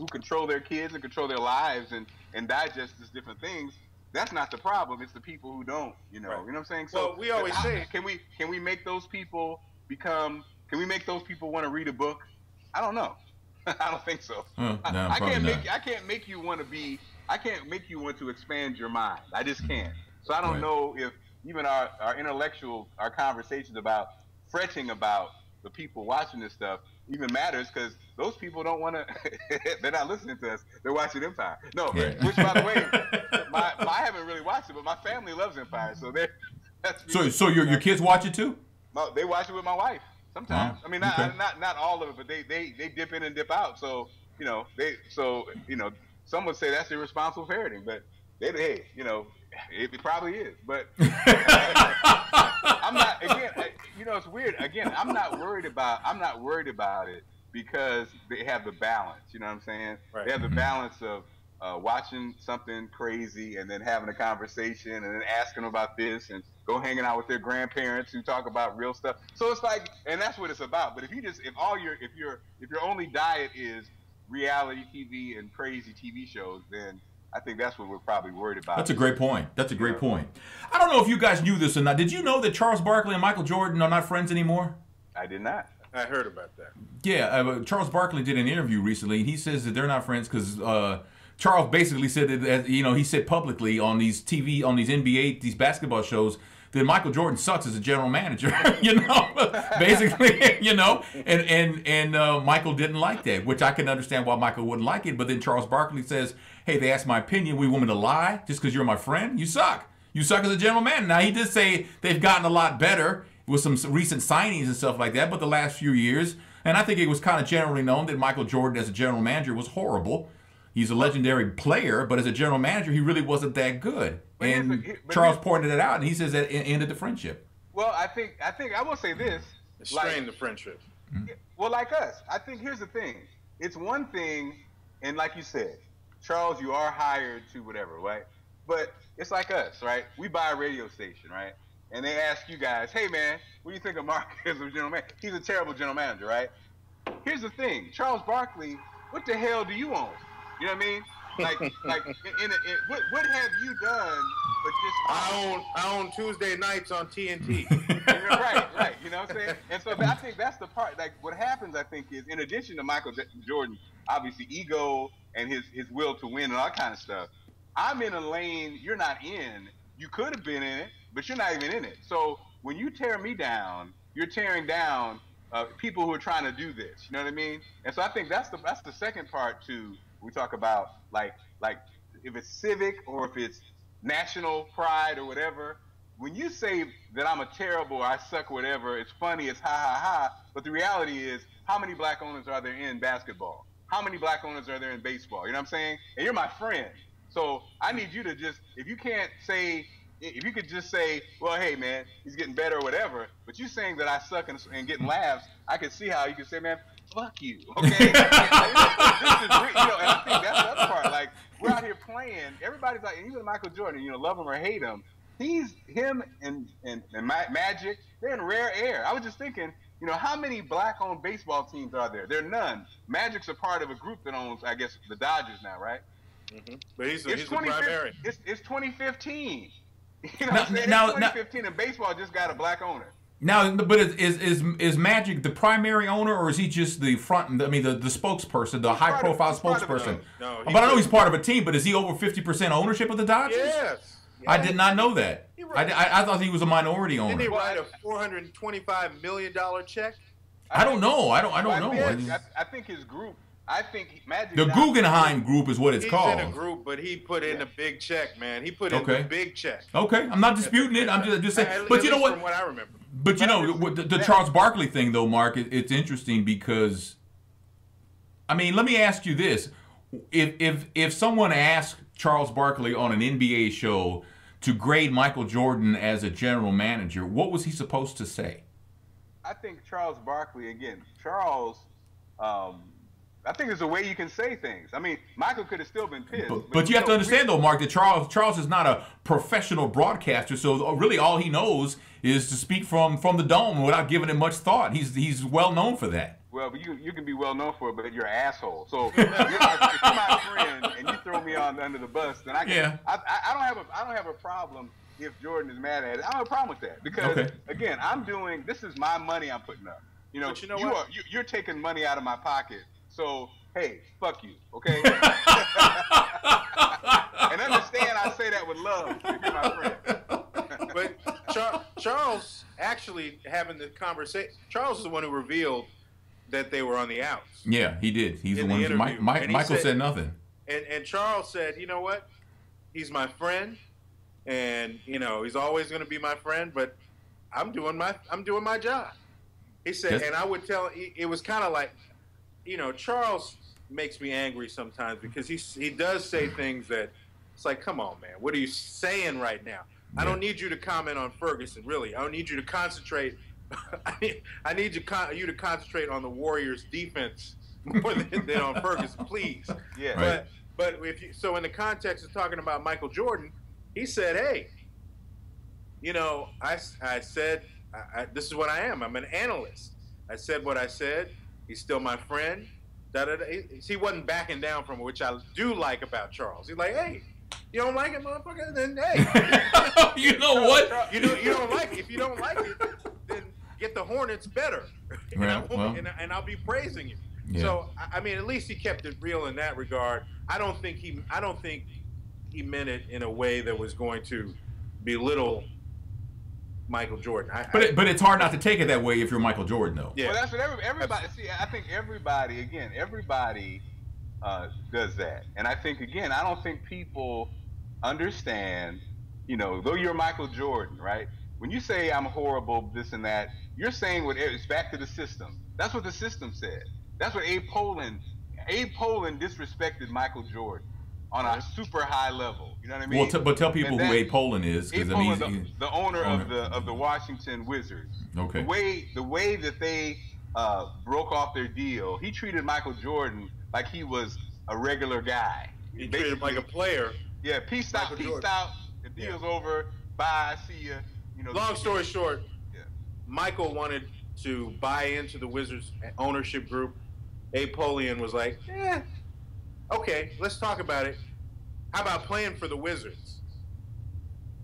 control their kids and control their lives and digest these different things. That's not the problem. It's the people who don't. You know what I'm saying? So we always say, can we make those people become? Can we make those people want to read a book? I don't know. I don't think so. No, I can't make you want to be. I can't make you want to expand your mind. I just can't. So I don't know if even our conversations about fretting about the people watching this stuff even matters, because those people don't want to. They're not listening to us. They're watching Empire. No, which by the way, I haven't really watched it, but my family loves Empire, so they're. So your kids watch it too? No, they watch it with my wife sometimes. I mean, not all of it, but they dip in and dip out. So some would say that's irresponsible parenting, but hey, it probably is. But I'm not. Again, it's weird. Again, I'm not worried about it because they have the balance. You know what I'm saying? Right. They have the balance of watching something crazy and then having a conversation and then asking about this and go hanging out with their grandparents who talk about real stuff. So it's like, and that's what it's about. But if your only diet is reality TV and crazy TV shows, then I think that's what we're probably worried about. That's a great point. I don't know if you guys knew this or not. Did you know that Charles Barkley and Michael Jordan are not friends anymore? I did not. I heard about that. Yeah, Charles Barkley did an interview recently, and he says that they're not friends because Charles basically said that, he said publicly on these NBA, these basketball shows, that Michael Jordan sucks as a general manager, basically, and Michael didn't like that, which I can understand why Michael wouldn't like it. But then Charles Barkley says, hey, they asked my opinion. We want me to lie just because you're my friend? You suck. You suck as a general manager. Now, he did say they've gotten a lot better with some recent signings and stuff like that, but the last few years, and I think it was kind of generally known that Michael Jordan as a general manager was horrible. He's a legendary player, but as a general manager, he really wasn't that good. And Charles pointed it out, and he says that it ended the friendship. Well, I think I will say this. It strained the friendship. Well, like us, I think here's the thing. It's one thing, and like you said, Charles, you are hired to whatever, right? But it's like us, right? We buy a radio station, right? And they ask you guys, hey, man, what do you think of Mark as a general manager? He's a terrible general manager, right? Here's the thing. Charles Barkley, what the hell do you own? You know what I mean? What have you done but just... I own Tuesday nights on TNT. Right. You know what I'm saying? And so I think that's the part. Like, what happens, I think, is in addition to Michael Jordan, obviously ego and his will to win and all that kind of stuff, I'm in a lane you're not in. You could have been in it, but you're not even in it. So when you tear me down, you're tearing down people who are trying to do this. You know what I mean? And so I think that's the second part to... We talk about like if it's civic or if it's national pride or whatever. When you say that I'm a terrible, I suck, whatever, it's funny, it's ha ha ha. But the reality is, how many black owners are there in basketball? How many black owners are there in baseball? You know what I'm saying? And you're my friend, so I need you to just, if you could just say, well, hey man, he's getting better or whatever. But you saying that I suck and getting laughs, I can see how you can say, man, fuck you, okay? This is, and I think that's the other part. Like, we're out here playing. Everybody's like, and even Michael Jordan, love him or hate him. Him and Magic, they're in rare air. I was just thinking, how many black-owned baseball teams are there? There are none. Magic's a part of a group that owns, I guess, the Dodgers now, right? Mm-hmm. But he's the primary. It's 2015. You know what I'm saying? It's 2015, and baseball just got a black owner. Now, but is Magic the primary owner, or is he just the front? I mean, the spokesperson, the high-profile spokesperson. No, but I know he's part of a team. But is he over 50% ownership of the Dodgers? Yes. I did not know that. I thought he was a minority owner. Didn't he write a $425 million check? I don't know. I don't know. I think his group. I think Magic. The Guggenheim Group is what it's called. He's in a group, but he put in a big check, man. He put in the big check. Okay, I'm not disputing it. I'm just saying. But you know what? From what I remember. But the Charles Barkley thing, though, Mark, it's interesting because, I mean, let me ask you this: if someone asked Charles Barkley on an NBA show to grade Michael Jordan as a general manager, what was he supposed to say? I think Charles Barkley, again, I think there's a way you can say things. I mean, Michael could have still been pissed. But you have to understand, though, Mark, that Charles is not a professional broadcaster, so really all he knows is to speak from the dome without giving it much thought. He's well known for that. Well, but you can be well known for it, but you're an asshole. So if you're my friend and you throw me under the bus, then I don't have a problem if Jordan is mad at it. I don't have a problem with that because again, this is my money I'm putting up. You know, you're taking money out of my pocket. So hey, fuck you, okay? And understand I say that with love if you're my friend. But Charles actually having the conversation. Charles is the one who revealed that they were on the outs. Yeah, he did. He's the one. Michael said nothing. And Charles said, you know what? He's my friend, and you know he's always going to be my friend. But I'm doing my job. He said, and I would tell. It was kind of like, you know, Charles makes me angry sometimes because he does say things that it's like, come on, man, what are you saying right now? I don't need you to comment on Ferguson, really. I don't need you to concentrate. I need you to concentrate on the Warriors' defense more than on Ferguson, please. Yeah. Right. But so in the context of talking about Michael Jordan, he said, hey, you know, I said, this is what I am. I'm an analyst. I said what I said. He's still my friend. He wasn't backing down from it, which I do like about Charles. He's like, hey, you don't like it, motherfucker? Then hey, you know what? You don't like it. If you don't like it, then get the Hornets better, and I'll be praising you. Yeah. So I mean, at least he kept it real in that regard. I don't think he meant it in a way that was going to belittle Michael Jordan. But it's hard not to take it that way if you're Michael Jordan, though. Yeah. Well, that's what everybody. See, I think everybody does that, and I think again, I don't think people understand. You know, though you're Michael Jordan, right? When you say I'm horrible, this and that, you're saying it's back to the system. That's what the system said. That's what Abe Pollin disrespected Michael Jordan on a super high level. You know what I mean? Well, but tell people who Abe Pollin is, because I mean, the owner of the Washington Wizards. Okay. The way that they broke off their deal, he treated Michael Jordan like he was a regular guy. He treated him like a player. Yeah, peace out. The deal's over. Bye. See ya. You know. Long story short, Michael wanted to buy into the Wizards ownership group. Abe Pollin was like, okay, let's talk about it. How about playing for the Wizards?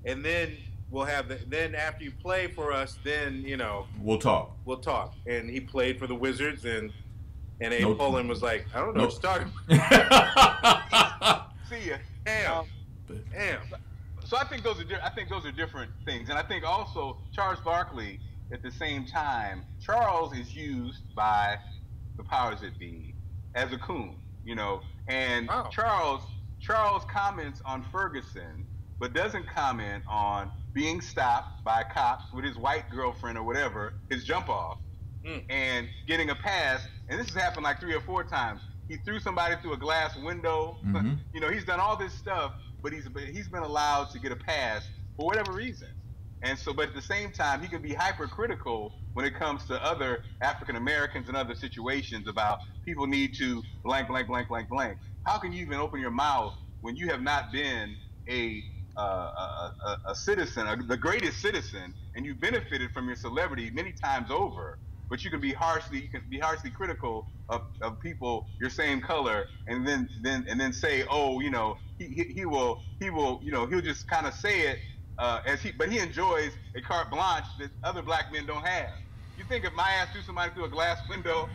And then we'll have then after you play for us, then, you know, we'll talk. And he played for the Wizards, and Abe Pollin was like, I don't know what you're talking about. See ya. Damn. So I think those are different things, and I think also Charles Barkley at the same time, Charles is used by the powers that be as a coon, you know, and Charles comments on Ferguson, but doesn't comment on being stopped by cops with his white girlfriend or whatever, his jump off, and getting a pass. And this has happened like 3 or 4 times. He threw somebody through a glass window. Mm-hmm. You know, he's done all this stuff, but he's been allowed to get a pass for whatever reason. And so, but at the same time, he can be hypercritical when it comes to other African Americans and other situations about people need to blank, blank, blank, blank, blank. How can you even open your mouth when you have not been a citizen, the greatest citizen, and you've benefited from your celebrity many times over? But you can be harshly critical of people your same color, and then say, oh, you know, he will, you know, he'll just kind of say it but he enjoys a carte blanche that other black men don't have. You think if my ass threw somebody through a glass window,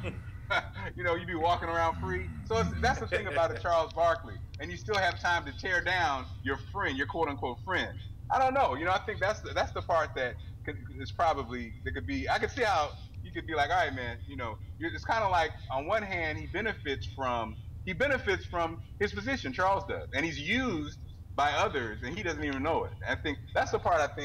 you know, you'd be walking around free. So that's the thing about a Charles Barkley, and you still have time to tear down your friend, your quote unquote friend. I don't know. You know, I think that's the part that is probably that could be. I could see how you could be like, all right, man, you know, it's kind of like on one hand he benefits from his position, Charles does, and he's used by others, and he doesn't even know it. I think that's the part that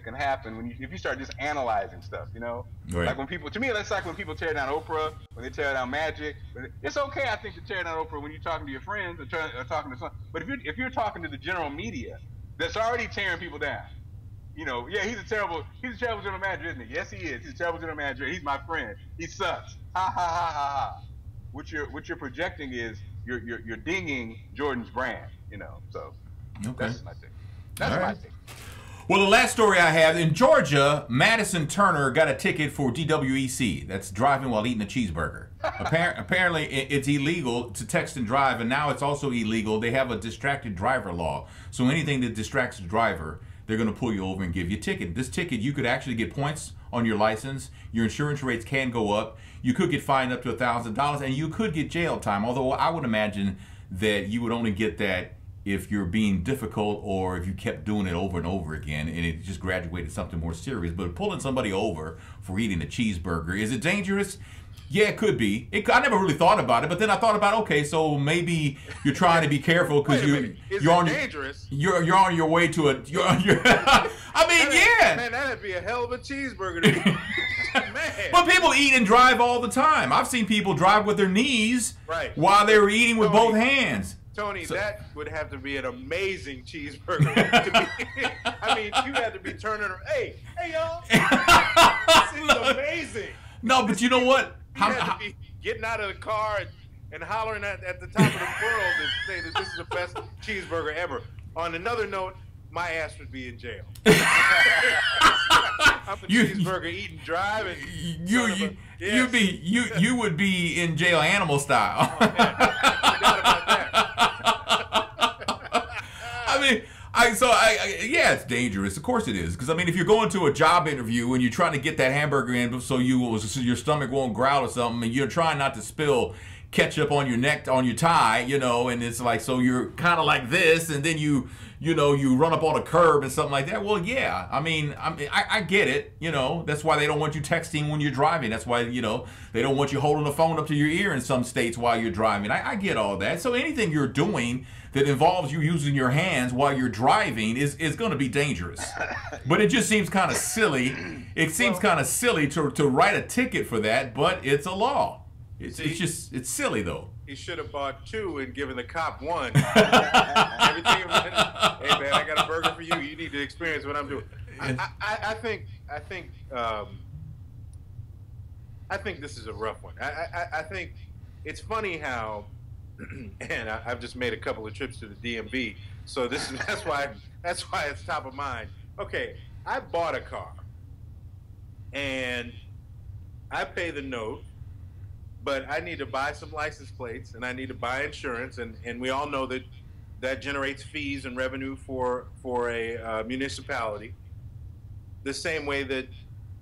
can happen if you start just analyzing stuff, you know. Right. Like when people, to me, that's like when people tear down Oprah, when they tear down Magic. It's okay, I think, to tear down Oprah when you're talking to your friends or talking to someone. But if you're talking to the general media that's already tearing people down, you know, yeah, he's a terrible general manager, isn't he? Yes, he is. He's a terrible general manager. He's my friend. He sucks. Ha ha ha ha ha. What you're projecting is you're dinging Jordan's brand, you know. So that's my thing. That's my thing. Well, the last story I have, in Georgia, Madison Turner got a ticket for DWEC. That's driving while eating a cheeseburger. Apparently, it's illegal to text and drive, and now it's also illegal. They have a distracted driver law. So anything that distracts the driver, they're going to pull you over and give you a ticket. This ticket, you could actually get points on your license. Your insurance rates can go up. You could get fined up to $1,000, and you could get jail time, although I would imagine that you would only get that if you're being difficult or if you kept doing it over and over again and it just graduated to something more serious. But pulling somebody over for eating a cheeseburger, is it dangerous? Yeah, it could be. I never really thought about it, but then I thought about, okay, so maybe you're trying to be careful because you're on dangerous. You're on your way to a. I mean, yeah. Man, that'd be a hell of a cheeseburger to eat. Man. But people eat and drive all the time. I've seen people drive with their knees while they were eating with both hands. Tony, that would have to be an amazing cheeseburger. I mean, you had to be turning around. Hey, y'all. This is amazing. No, but you know what? You had to be getting out of the car and hollering at the top of the world and say that this is the best cheeseburger ever. On another note, my ass would be in jail. I'm a cheeseburger eating drive, and you would be in jail animal style. Oh, yeah. No doubt about that. Yeah, it's dangerous. Of course it is. Because, I mean, if you're going to a job interview and you're trying to get that hamburger in so your stomach won't growl or something, and you're trying not to spill ketchup on your neck, on your tie, and it's like, so you're kind of like this, and then you run up on a curb and something like that. Well, yeah, I get it. That's why they don't want you texting when you're driving. That's why, they don't want you holding the phone up to your ear in some states while you're driving. I get all that. So anything you're doing that involves you using your hands while you're driving is going to be dangerous. But it just seems kind of silly. It seems kind of silly to write a ticket for that, but it's a law. It's silly though. He should have bought 2 and given the cop 1. Everything. Hey man, I got a burger for you. You need to experience what I'm doing. I think this is a rough one. I think it's funny how, and I've just made a couple of trips to the DMV, so that's why it's top of mind. Okay, I bought a car, and I pay the note. But I need to buy some license plates, and I need to buy insurance, and we all know that generates fees and revenue for a municipality. The same way that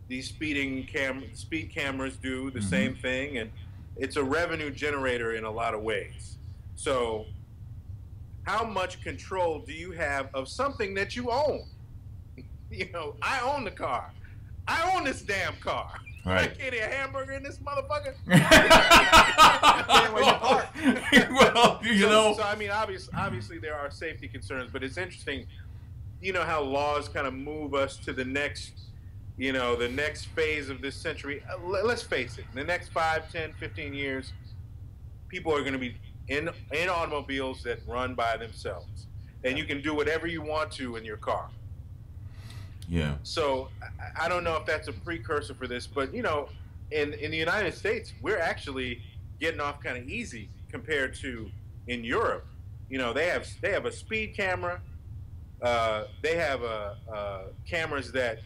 these speed cameras do the same thing, and it's a revenue generator in a lot of ways. So, how much control do you have of something that you own? I own the car. I own this damn car. Right. I can't eat a hamburger in this motherfucker. So I mean, obviously there are safety concerns, but it's interesting, how laws kind of move us to the next, the next phase of this century. Let's face it, in the next 5, 10, 15 years, people are going to be in automobiles that run by themselves, and you can do whatever you want to in your car. Yeah. So I don't know if that's a precursor for this, but in the United States, we're actually getting off kind of easy compared to in Europe. They have a speed camera. They have cameras that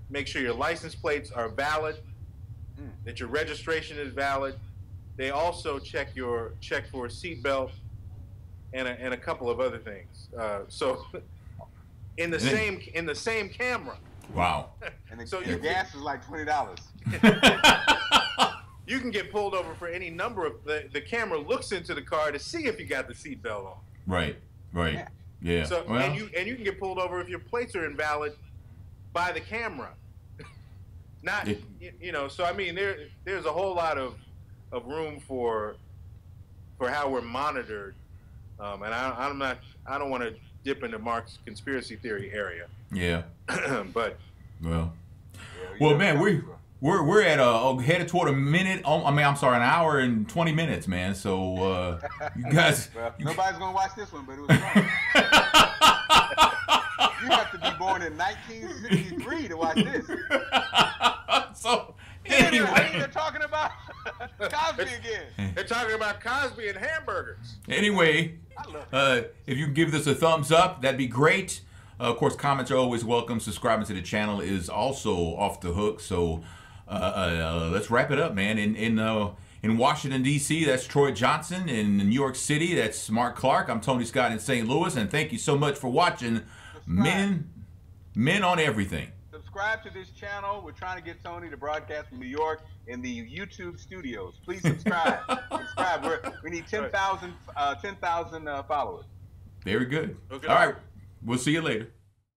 make sure your license plates are valid, that your registration is valid. They also check for a seatbelt and a couple of other things. In the same camera. Wow. And the gas is like $20. You can get pulled over for any number of the camera looks into the car to see if you got the seatbelt on. Right. Yeah. So and you can get pulled over if your plates are invalid by the camera. So I mean there's a whole lot of room for how we're monitored. And I don't want to dip into Mark's conspiracy theory area. Yeah. But well, man, we're at headed toward an hour and 20 minutes, man. So you guys, nobody's gonna watch this one, but it was fun. You have to be born in 1963 to watch this. So anyway, they're talking about Cosby again. They're talking about Cosby and hamburgers. Anyway, if you can give this a thumbs up, that'd be great. Of course, comments are always welcome. Subscribing to the channel is also off the hook. So let's wrap it up, man. In Washington, D.C., that's Troy Johnson. In New York City, that's Mark Clark. I'm Tony Scott in St. Louis. And thank you so much for watching Men on Everything. Subscribe to this channel. We're trying to get Tony to broadcast from New York in the YouTube studios. Please subscribe. Subscribe. We need 10,000 followers. Very good. Okay. All right. We'll see you later.